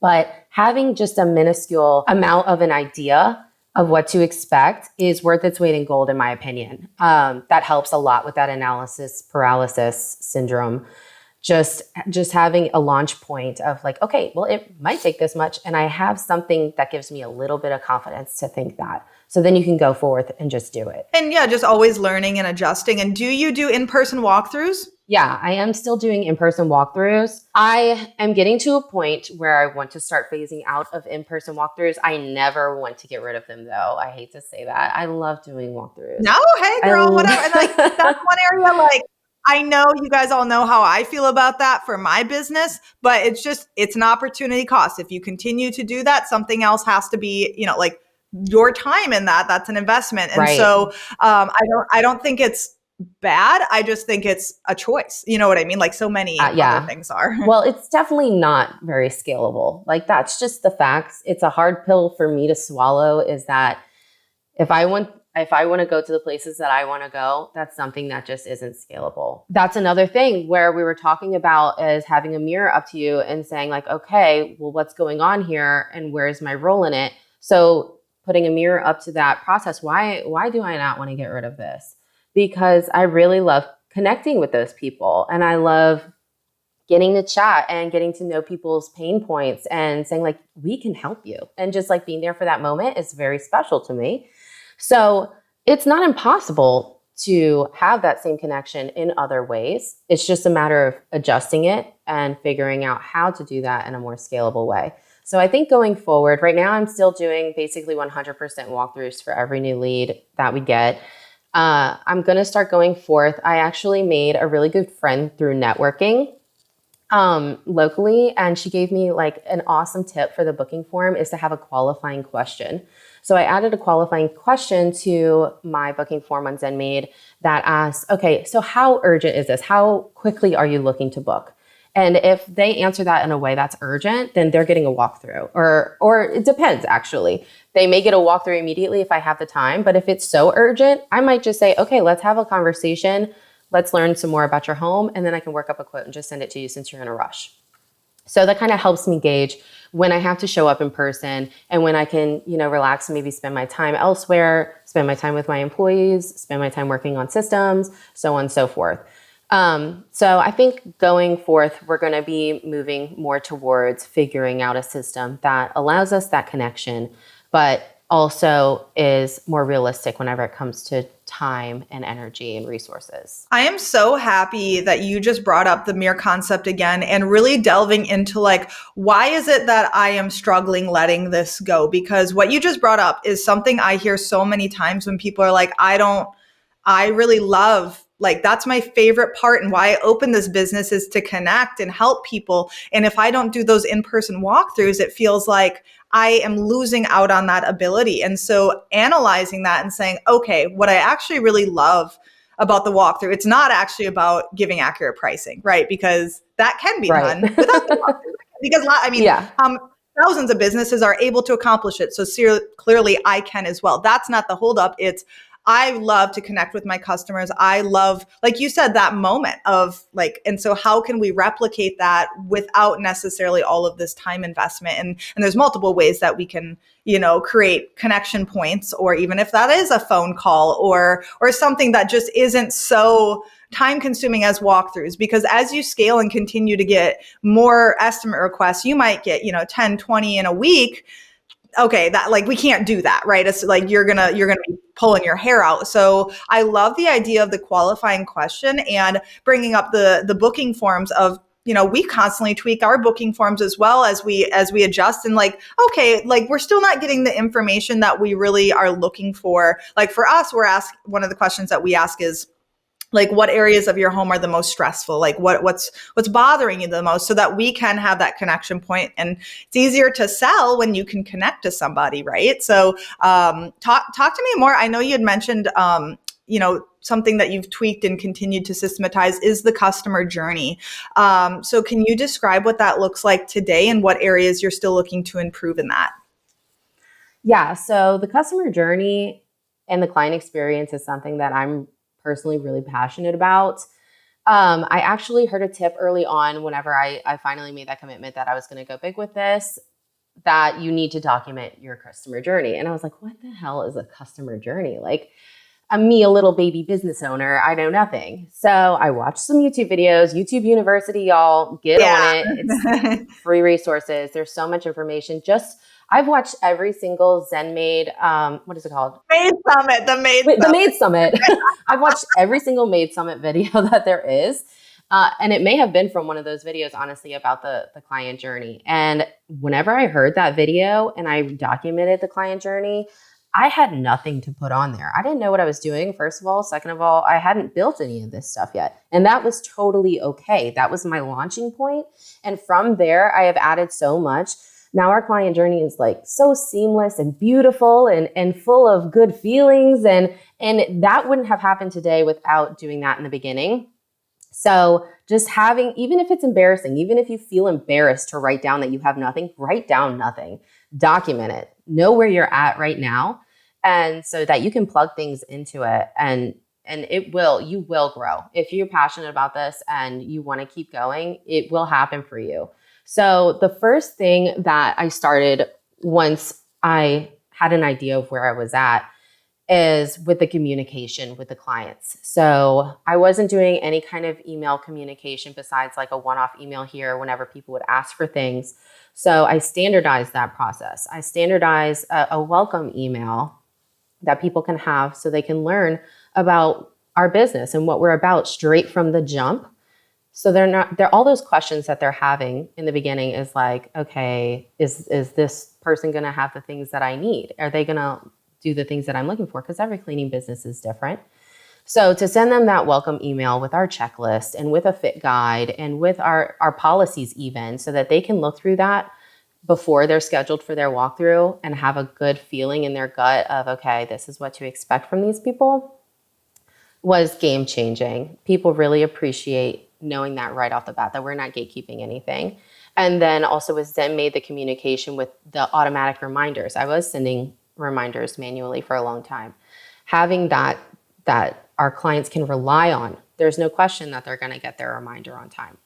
but having just a minuscule amount of an idea of what to expect is worth its weight in gold, in my opinion. That helps a lot with that analysis paralysis syndrome. Just having a launch point of like, okay, well, it might take this much, and I have something that gives me a little bit of confidence to think that. So then you can go forth and just do it. And yeah, just always learning and adjusting. And do you do in-person walkthroughs? Yeah, I am still doing in-person walkthroughs. I am getting to a point where I want to start phasing out of in-person walkthroughs. I never want to get rid of them, though. I hate to say that. I love doing walkthroughs. No, hey girl, whatever. And like that's one area, like I know you guys all know how I feel about that for my business, but it's an opportunity cost. If you continue to do that, something else has to be, like your time in that's an investment. And right. So I don't think it's bad. I just think it's a choice. You know what I mean? Like so many other things are. Well, it's definitely not very scalable. Like that's just the facts. It's a hard pill for me to swallow, is that if I want to go to the places that I want to go, that's something that just isn't scalable. That's another thing where we were talking about is having a mirror up to you and saying like, okay, well, what's going on here and where's my role in it? So putting a mirror up to that process. Why do I not want to get rid of this? Because I really love connecting with those people, and I love getting to chat and getting to know people's pain points and saying like, we can help you. And just like being there for that moment is very special to me. So it's not impossible to have that same connection in other ways. It's just a matter of adjusting it and figuring out how to do that in a more scalable way. So I think going forward, right now I'm still doing basically 100% walkthroughs for every new lead that we get. I'm going to start going forth. I actually made a really good friend through networking locally, and she gave me like an awesome tip for the booking form is to have a qualifying question. So I added a qualifying question to my booking form on ZenMaid that asks, okay, so how urgent is this? How quickly are you looking to book? And if they answer that in a way that's urgent, then they're getting a walkthrough. Or it depends, actually. They may get a walkthrough immediately if I have the time. But if it's so urgent, I might just say, okay, let's have a conversation. Let's learn some more about your home. And then I can work up a quote and just send it to you since you're in a rush. So that kind of helps me gauge when I have to show up in person and when I can, relax and maybe spend my time elsewhere, spend my time with my employees, spend my time working on systems, so on and so forth. So I think going forth, we're going to be moving more towards figuring out a system that allows us that connection, but also is more realistic whenever it comes to time and energy and resources. I am so happy that you just brought up the mirror concept again and really delving into like, why is it that I am struggling letting this go? Because what you just brought up is something I hear so many times when people are like, I really love, like, that's my favorite part, and why I opened this business is to connect and help people. And if I don't do those in-person walkthroughs, it feels like I am losing out on that ability. And so analyzing that and saying, okay, what I actually really love about the walkthrough, it's not actually about giving accurate pricing, right? Because that can be done without the walkthrough. Because thousands of businesses are able to accomplish it. So clearly I can as well. That's not the holdup. It's I love to connect with my customers. I love, like you said, that moment of like, and so how can we replicate that without necessarily all of this time investment? And there's multiple ways that we can, create connection points, or even if that is a phone call or something that just isn't so time consuming as walkthroughs, because as you scale and continue to get more estimate requests, you might get, 10, 20 in a week. okay, that like, we can't do that, right? It's like, you're gonna be pulling your hair out. So I love the idea of the qualifying question and bringing up the booking forms of, we constantly tweak our booking forms as well as we adjust, and like, okay, like, we're still not getting the information that we really are looking for. Like for us, one of the questions that we ask is, like, what areas of your home are the most stressful? Like what's bothering you the most, so that we can have that connection point. And it's easier to sell when you can connect to somebody, right? So talk to me more. I know you had mentioned, something that you've tweaked and continued to systematize is the customer journey. So can you describe what that looks like today and what areas you're still looking to improve in that? Yeah. So the customer journey and the client experience is something that I'm personally really passionate about. I actually heard a tip early on whenever I finally made that commitment that I was going to go big with this, that you need to document your customer journey. And I was like, what the hell is a customer journey? Like, I'm a little baby business owner. I know nothing. So I watched some YouTube videos, YouTube University, y'all get on it. It's free resources. There's so much information. I've watched every single Zen Maid, what is it called? Maid Summit, the Maid Summit. I've watched every single Maid Summit video that there is. And it may have been from one of those videos, honestly, about the client journey. And whenever I heard that video and I documented the client journey, I had nothing to put on there. I didn't know what I was doing, first of all. Second of all, I hadn't built any of this stuff yet. And that was totally okay. That was my launching point. And from there, I have added so much. Now our client journey is like so seamless and beautiful and full of good feelings. And that wouldn't have happened today without doing that in the beginning. So just having, even if it's embarrassing, even if you feel embarrassed to write down that you have nothing, write down nothing, document it, know where you're at right now. And so that you can plug things into it and you will grow. If you're passionate about this and you want to keep going, it will happen for you. So the first thing that I started once I had an idea of where I was at is with the communication with the clients. So I wasn't doing any kind of email communication besides like a one-off email here whenever people would ask for things. So I standardized that process. I standardized a welcome email that people can have so they can learn about our business and what we're about straight from the jump. So they're all those questions that they're having in the beginning is like, okay, is this person going to have the things that I need? Are they going to do the things that I'm looking for? Because every cleaning business is different. So to send them that welcome email with our checklist and with a fit guide and with our policies even, so that they can look through that before they're scheduled for their walkthrough and have a good feeling in their gut of, okay, this is what to expect from these people, was game changing. People really appreciate knowing that right off the bat, that we're not gatekeeping anything. And then also with Zen Maid, the communication with the automatic reminders. I was sending reminders manually for a long time. Having that our clients can rely on. There's no question that they're going to get their reminder on time.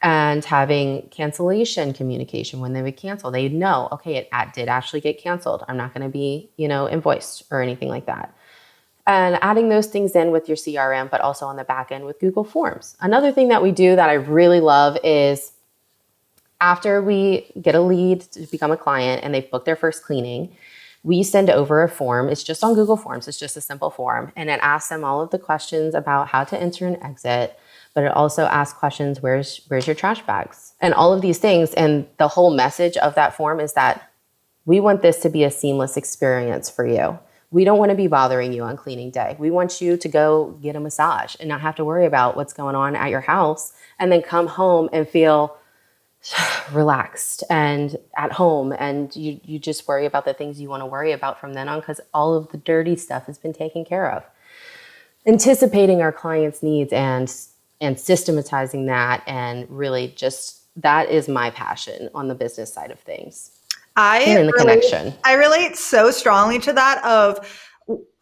And having cancellation communication when they would cancel, they'd know, okay, it did actually get canceled. I'm not going to be, invoiced or anything like that. And adding those things in with your CRM, but also on the back end with Google Forms. Another thing that we do that I really love is after we get a lead to become a client and they've booked their first cleaning, we send over a form. It's just on Google Forms. It's just a simple form. And it asks them all of the questions about how to enter and exit, but it also asks questions, where's your trash bags? And all of these things. And the whole message of that form is that we want this to be a seamless experience for you. We don't want to be bothering you on cleaning day. We want you to go get a massage and not have to worry about what's going on at your house and then come home and feel relaxed and at home, and you just worry about the things you want to worry about from then on because all of the dirty stuff has been taken care of. Anticipating our clients' needs and systematizing that, and really just that is my passion on the business side of things. Connection. I relate so strongly to that of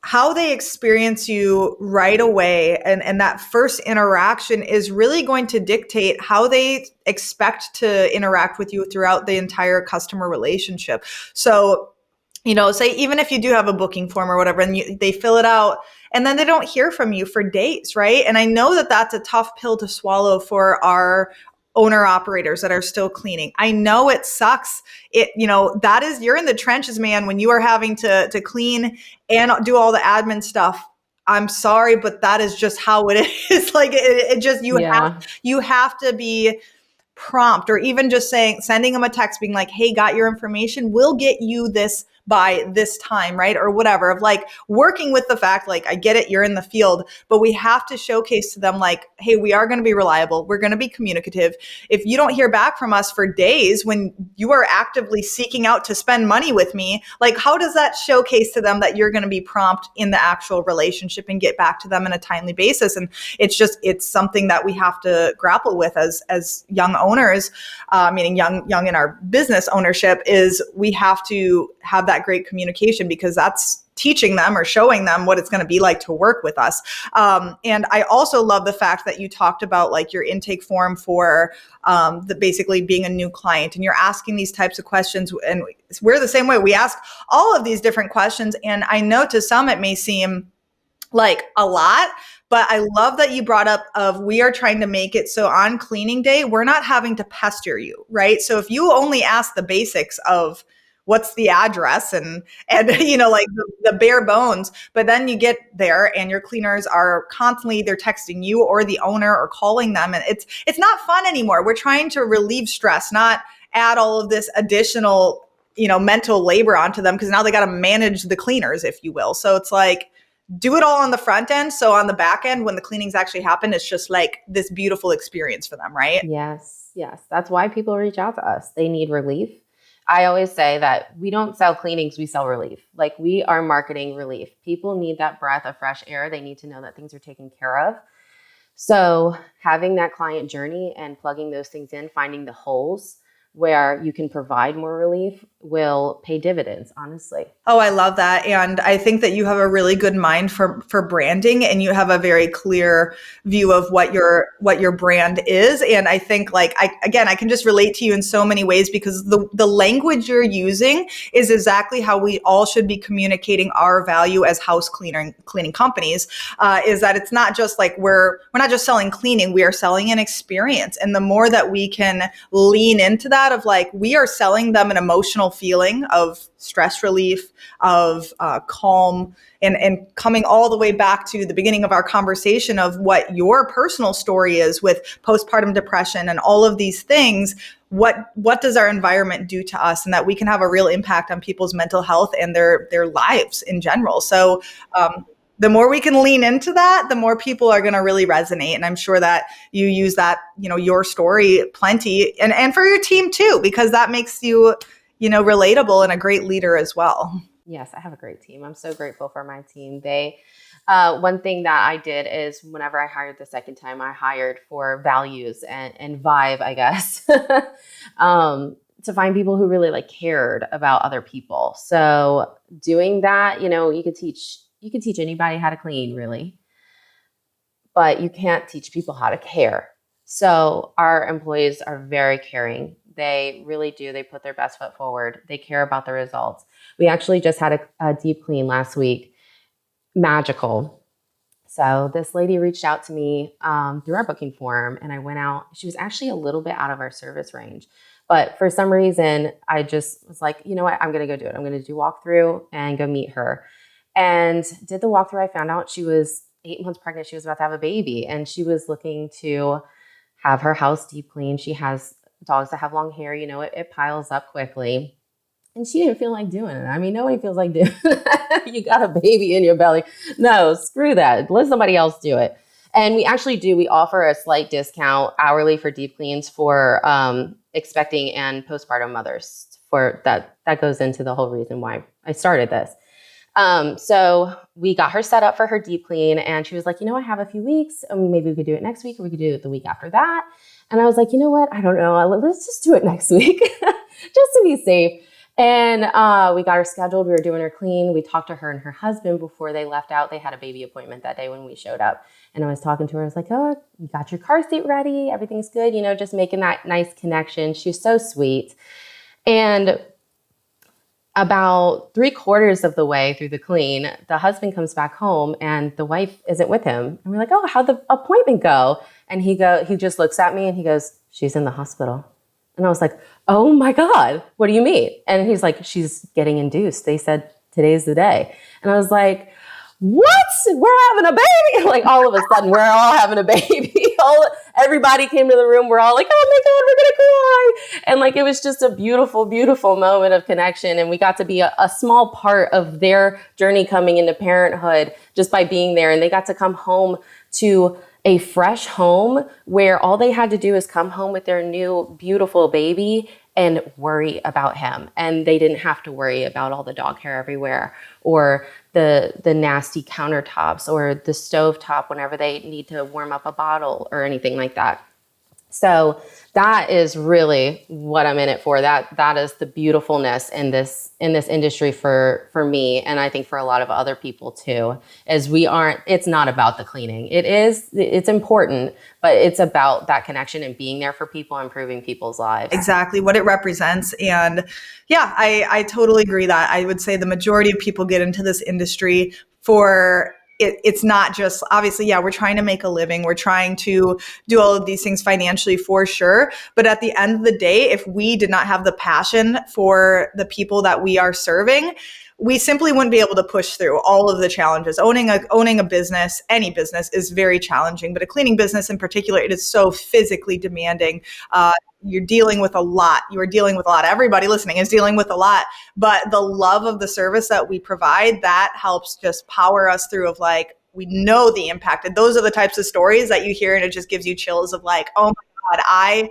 how they experience you right away. And that first interaction is really going to dictate how they expect to interact with you throughout the entire customer relationship. So, say even if you do have a booking form or whatever, and they fill it out and then they don't hear from you for days, right? And I know that that's a tough pill to swallow for our owner operators that are still cleaning. I know it sucks. You're in the trenches, man, when you are having to clean and do all the admin stuff. I'm sorry, but that is just how it is. Like it just, you have to be prompt, or even just sending them a text being like, hey, got your information, we'll get you this by this time, right? Or whatever, of like working with the fact, like, I get it, you're in the field, but we have to showcase to them like, hey, we are going to be reliable. We're going to be communicative. If you don't hear back from us for days when you are actively seeking out to spend money with me, like, how does that showcase to them that you're going to be prompt in the actual relationship and get back to them in a timely basis? And it's something that we have to grapple with as young owners, meaning young in our business ownership, is we have to have that great communication, because that's teaching them or showing them what it's going to be like to work with us. And I also love the fact that you talked about like your intake form for basically being a new client, and you're asking these types of questions. And we're the same way. We ask all of these different questions. And I know to some it may seem like a lot, but I love that you brought up of, we are trying to make it so on cleaning day, we're not having to pester you, right? So if you only ask the basics of what's the address and like the bare bones, but then you get there and your cleaners are constantly, they're texting you or the owner or calling them, and it's not fun anymore. We're trying to relieve stress, not add all of this additional, mental labor onto them, because now they got to manage the cleaners, if you will. So it's like, do it all on the front end. So on the back end, when the cleanings actually happen, it's just like this beautiful experience for them, right? Yes. That's why people reach out to us. They need relief. I always say that we don't sell cleanings, we sell relief. Like, we are marketing relief. People need that breath of fresh air. They need to know that things are taken care of. So having that client journey and plugging those things in, finding the holes where you can provide more relief, will pay dividends, honestly. Oh, I love that. And I think that you have a really good mind for branding, and you have a very clear view of what your brand is. And I think I can just relate to you in so many ways, because the language you're using is exactly how we all should be communicating our value as house cleaning companies, is that it's not just like we're not just selling cleaning, we are selling an experience. And the more that we can lean into that, of like, we are selling them an emotional feeling of stress relief, of calm, and coming all the way back to the beginning of our conversation of what your personal story is with postpartum depression and all of these things. What does our environment do to us, and that we can have a real impact on people's mental health and their lives in general. So the more we can lean into that, the more people are going to really resonate. And I'm sure that you use that, your story plenty, and for your team too, because that makes you, relatable and a great leader as well. Yes, I have a great team. I'm so grateful for my team. One thing that I did is, whenever I hired the second time, I hired for values and vibe, I guess, to find people who really cared about other people. So doing that, you could teach anybody how to clean, really, but you can't teach people how to care. So our employees are very caring. They really do. They put their best foot forward. They care about the results. We actually just had a deep clean last week. Magical. So this lady reached out to me through our booking form, and I went out. She was actually a little bit out of our service range, but for some reason, I just was like, you know what? I'm going to go do it. I'm going to do walkthrough and go meet her. And did the walkthrough. I found out she was 8 months pregnant. She was about to have a baby, and she was looking to have her house deep clean. She has dogs that have long hair, it piles up quickly. And she didn't feel like doing it. I mean, nobody feels like doing it. You got a baby in your belly. No, screw that. Let somebody else do it. And we actually do. We offer a slight discount hourly for deep cleans for expecting and postpartum mothers. For that goes into the whole reason why I started this. So we got her set up for her deep clean, and she was like, I have a few weeks. Maybe we could do it next week, or we could do it the week after that. And I was like, you know what? I don't know. Let's just do it next week just to be safe. And we got her scheduled. We were doing her clean. We talked to her and her husband before they left out. They had a baby appointment that day when we showed up. And I was talking to her. I was like, oh, you got your car seat ready? Everything's good. Just making that nice connection. She's so sweet. And about 3/4 of the way through the clean, the husband comes back home and the wife isn't with him. And we're like, oh, how'd the appointment go? And he just looks at me and he goes, she's in the hospital. And I was like, oh my God, what do you mean? And he's like, she's getting induced. They said today's the day. And I was like, what? We're having a baby? Like all of a sudden, we're all having a baby. Everybody came to the room. We're all like, oh my God, we're going to cry. And like, it was just a beautiful, beautiful moment of connection. And we got to be a small part of their journey coming into parenthood just by being there. And they got to come home to a fresh home where all they had to do is come home with their new, beautiful baby and worry about him. And they didn't have to worry about all the dog hair everywhere or the nasty countertops or the stove top whenever they need to warm up a bottle or anything like that. So that is really what I'm in it for. That is the beautifulness in this industry for me, and I think for a lot of other people too. It's not about the cleaning. It's important, but it's about that connection and being there for people, improving people's lives. Exactly what it represents. And yeah, I totally agree that I would say the majority of people get into this industry for it's not just, obviously, yeah, we're trying to make a living. We're trying to do all of these things financially for sure. But at the end of the day, if we did not have the passion for the people that we are serving, we simply wouldn't be able to push through all of the challenges. Owning a business, any business, is very challenging, but a cleaning business in particular, it is so physically demanding. You're dealing with a lot. You are dealing with a lot. Everybody listening is dealing with a lot, but the love of the service that we provide, that helps just power us through of like, we know the impact. And those are the types of stories that you hear and it just gives you chills of like, oh my God,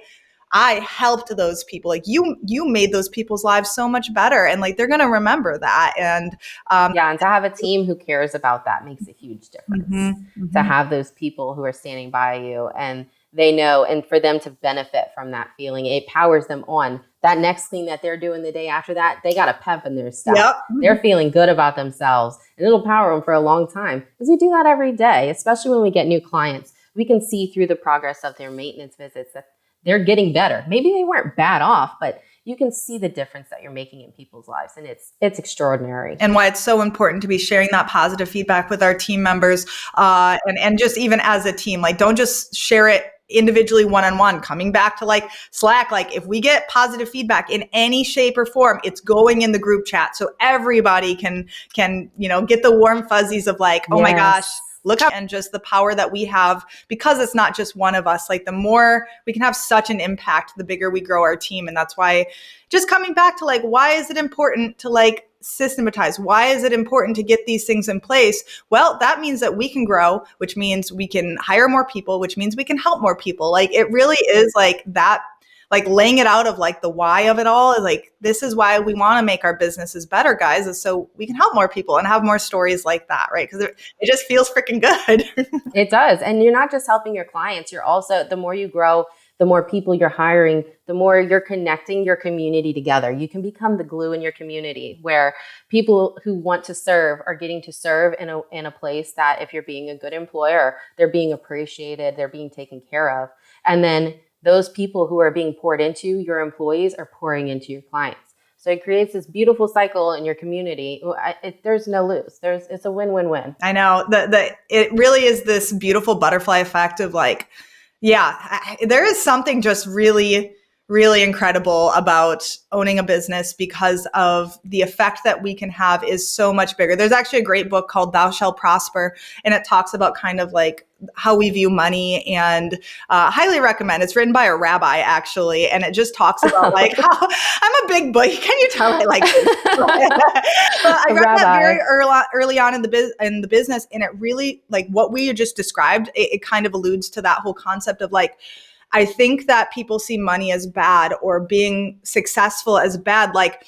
I helped those people. Like you made those people's lives so much better. And like, they're going to remember that. And and to have a team who cares about that makes a huge difference. To have those people who are standing by you and they know, and for them to benefit from that feeling, it powers them on. That next clean that they're doing the day after that, they got a pep in their step. Yep. They're feeling good about themselves, and it'll power them for a long time because we do that every day, especially when we get new clients. We can see through the progress of their maintenance visits that they're getting better. Maybe they weren't bad off, but you can see the difference that you're making in people's lives, and it's extraordinary. And why it's so important to be sharing that positive feedback with our team members, and just even as a team, like don't just share it individually one-on-one. Coming back to like Slack, like if we get positive feedback in any shape or form, it's going in the group chat so everybody can get the warm fuzzies of like, oh my gosh, look how, and just the power that we have, because it's not just one of us. Like the more we can have such an impact, the bigger we grow our team. And that's why just coming back to like, why is it important to like systematize? Why is it important to get these things in place? Well, that means that we can grow, which means we can hire more people, which means we can help more people. Like it really is like that, like laying it out of like the why of it all is like, this is why we want to make our businesses better, guys, is so we can help more people and have more stories like that, right? Because it just feels freaking good. It does. And you're not just helping your clients, you're also, the more you grow, the more people you're hiring, the more you're connecting your community together. You can become the glue in your community where people who want to serve are getting to serve in a place that if you're being a good employer, they're being appreciated, they're being taken care of. And then those people who are being poured into, your employees, are pouring into your clients. So it creates this beautiful cycle in your community. There's no lose. It's a win-win-win. I know. It really is this beautiful butterfly effect of like, yeah, there is something just really, really incredible about owning a business because of the effect that we can have is so much bigger. There's actually a great book called Thou Shalt Prosper, and it talks about kind of like how we view money, and highly recommend. It's written by a rabbi actually, and it just talks about like how I'm a big boy. Can you tell I like this? I got that very early on in the business, and it really, like what we just described, it kind of alludes to that whole concept of like, I think that people see money as bad or being successful as bad. Like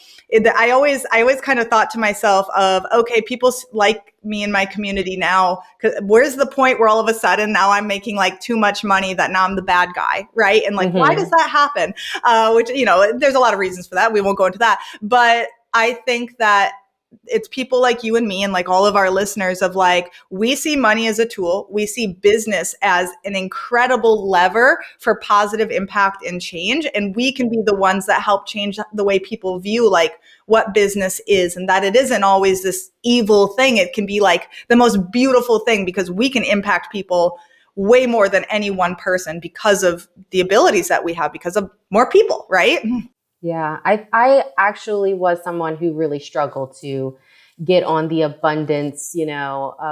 I always kind of thought to myself of, okay, people like me in my community now, because where's the point where all of a sudden now I'm making like too much money that now I'm the bad guy, right? And like, why does that happen? Which, there's a lot of reasons for that. We won't go into that. But I think that it's people like you and me and like all of our listeners of like, we see money as a tool. We see business as an incredible lever for positive impact and change. And we can be the ones that help change the way people view like what business is, and that it isn't always this evil thing. It can be like the most beautiful thing because we can impact people way more than any one person because of the abilities that we have, because of more people, right? Yeah, I actually was someone who really struggled to get on the abundance,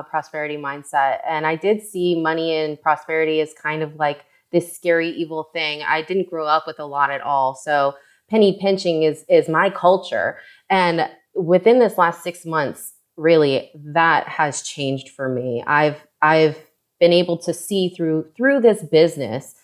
prosperity mindset. And I did see money and prosperity as kind of like this scary, evil thing. I didn't grow up with a lot at all. So penny pinching is my culture. And within this last 6 months, really, that has changed for me. I've been able to see through this business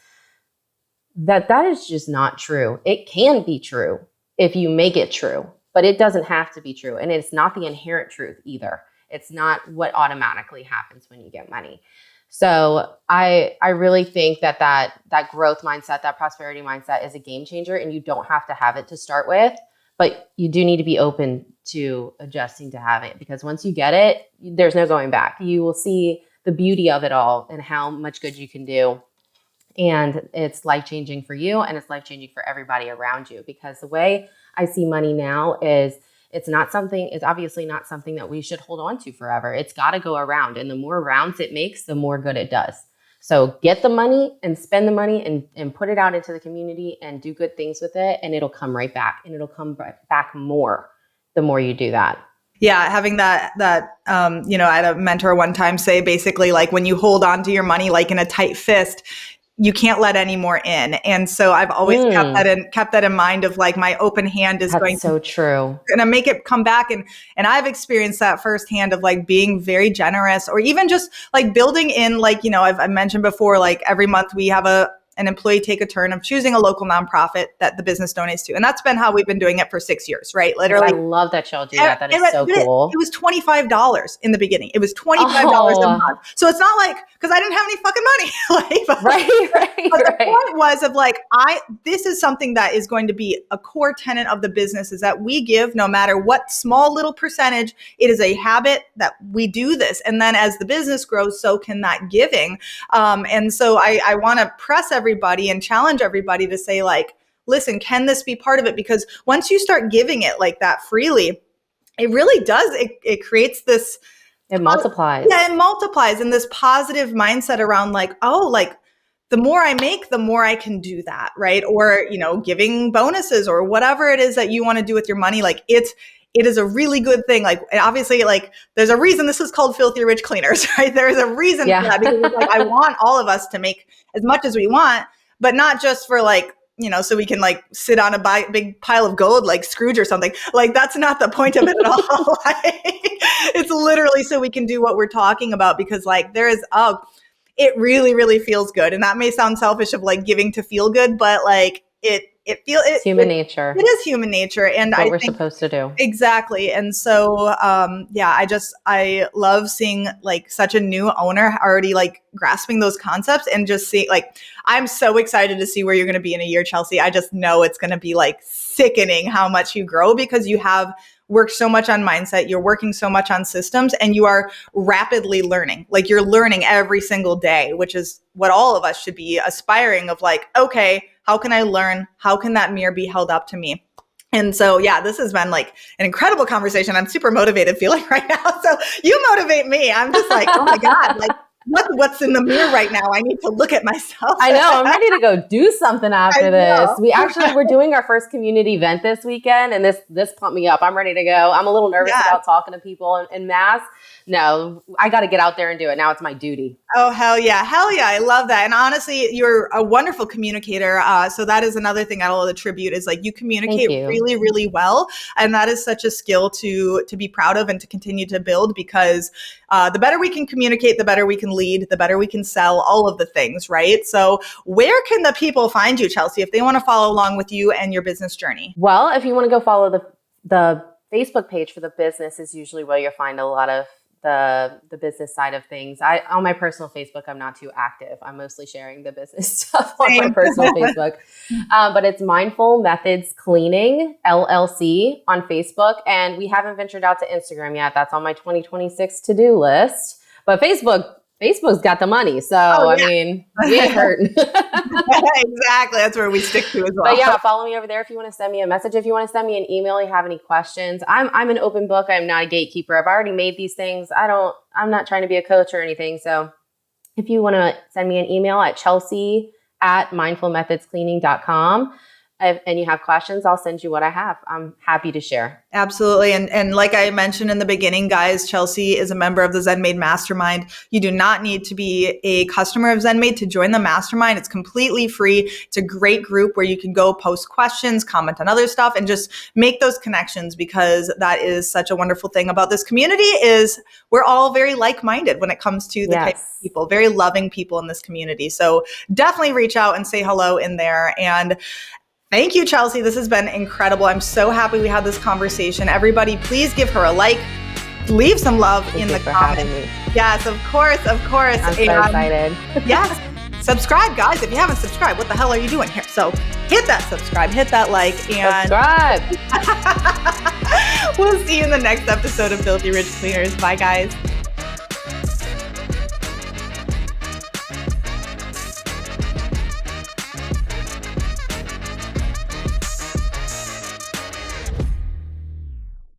that is just not true. It can be true if you make it true, but it doesn't have to be true. And it's not the inherent truth either. It's not what automatically happens when you get money. So I really think that growth mindset, that prosperity mindset is a game changer, and you don't have to have it to start with, but you do need to be open to adjusting to have it, because once you get it, there's no going back. You will see the beauty of it all and how much good you can do. And it's life-changing for you, and it's life-changing for everybody around you, because the way I see money now is it's obviously not something that we should hold on to forever. It's got to go around, and the more rounds it makes, the more good it does. So get the money and spend the money and put it out into the community and do good things with it, and it'll come right back, and it'll come back more the more you do that. Yeah, having that, I had a mentor one time say basically like when you hold on to your money like in a tight fist, you can't let any more in. And so I've always kept that in mind of like my open hand is That's so true. Gonna make it come back. And I've experienced that firsthand of like being very generous, or even just like building in, like, I've mentioned before, like every month we have an employee take a turn of choosing a local nonprofit that the business donates to. And that's been how we've been doing it for 6 years, right? Literally. I love that y'all do that. That is so cool. It was $25 in the beginning. It was $25 a month. So it's not like, because I didn't have any fucking money. But the point was of like, this is something that is going to be a core tenet of the business, is that we give no matter what small little percentage. It is a habit that we do this. And then as the business grows, so can that giving. And so I want to press everybody and challenge everybody to say like, listen, can this be part of it? Because once you start giving it like that freely, it really does. It creates this. It multiplies. Yeah, it multiplies in this positive mindset around like, oh, like the more I make, the more I can do that, right? Or, giving bonuses or whatever it is that you want to do with your money. Like it is a really good thing. Like, obviously, like there's a reason this is called Filthy Rich Cleaners, right? There's a reason for that, because it's like, I want all of us to make as much as we want, but not just for like, so we can like sit on a big pile of gold like Scrooge or something. Like that's not the point of it at all. It's literally so we can do what we're talking about, because like it really, really feels good. And that may sound selfish of like giving to feel good, but like it's human nature. It is human nature. And what we're supposed to do. Exactly. And so, I love seeing like such a new owner already like grasping those concepts, and just see like, I'm so excited to see where you're going to be in a year, Chelsea. I just know it's going to be like sickening how much you grow, because you have worked so much on mindset, you're working so much on systems, and you are rapidly learning. Like you're learning every single day, which is what all of us should be aspiring of, like, okay, how can I learn? How can that mirror be held up to me? And so, yeah, this has been like an incredible conversation. I'm super motivated feeling right now. So you motivate me. I'm just like, oh my God, like what's in the mirror right now? I need to look at myself. I know. I'm ready to go do something after this. We're doing our first community event this weekend, and this pumped me up. I'm ready to go. I'm a little nervous about talking to people in mass. No, I got to get out there and do it. Now it's my duty. Oh, hell yeah. Hell yeah. I love that. And honestly, you're a wonderful communicator. So that is another thing I'll attribute, is like you communicate really, really well. And that is such a skill to be proud of and to continue to build, because the better we can communicate, the better we can lead, the better we can sell, all of the things, right? So where can the people find you, Chelsea, if they want to follow along with you and your business journey? Well, if you want to go follow the Facebook page for the business is usually where you'll find a lot of the business side of things. On my personal Facebook, I'm not too active. I'm mostly sharing the business stuff on my personal Facebook. But it's Mindful Methods Cleaning, LLC on Facebook. And we haven't ventured out to Instagram yet. That's on my 2026 to-do list. But Facebook's got the money. So, I mean, we ain't hurting. Exactly. That's where we stick to as well. But yeah, follow me over there if you want to send me a message. If you want to send me an email, you have any questions. I'm an open book. I'm not a gatekeeper. I've already made these things. I'm not trying to be a coach or anything. So if you want to send me an email at chelsea@mindfulmethodscleaning.com. And you have questions, I'll send you what I have. I'm happy to share. Absolutely. And like I mentioned in the beginning, guys, Chelsea is a member of the ZenMade Mastermind. You do not need to be a customer of ZenMade to join the mastermind. It's completely free. It's a great group where you can go post questions, comment on other stuff, and just make those connections, because that is such a wonderful thing about this community is we're all very like-minded when it comes to the type of people, very loving people in this community. So definitely reach out and say hello in there. And thank you, Chelsea. This has been incredible. I'm so happy we had this conversation. Everybody, please give her a like. Leave some love in the comments. Yes, of course. I'm so excited. Yes. Subscribe, guys. If you haven't subscribed, what the hell are you doing here? So hit that subscribe, hit that like, and subscribe. We'll see you in the next episode of Filthy Rich Cleaners. Bye, guys.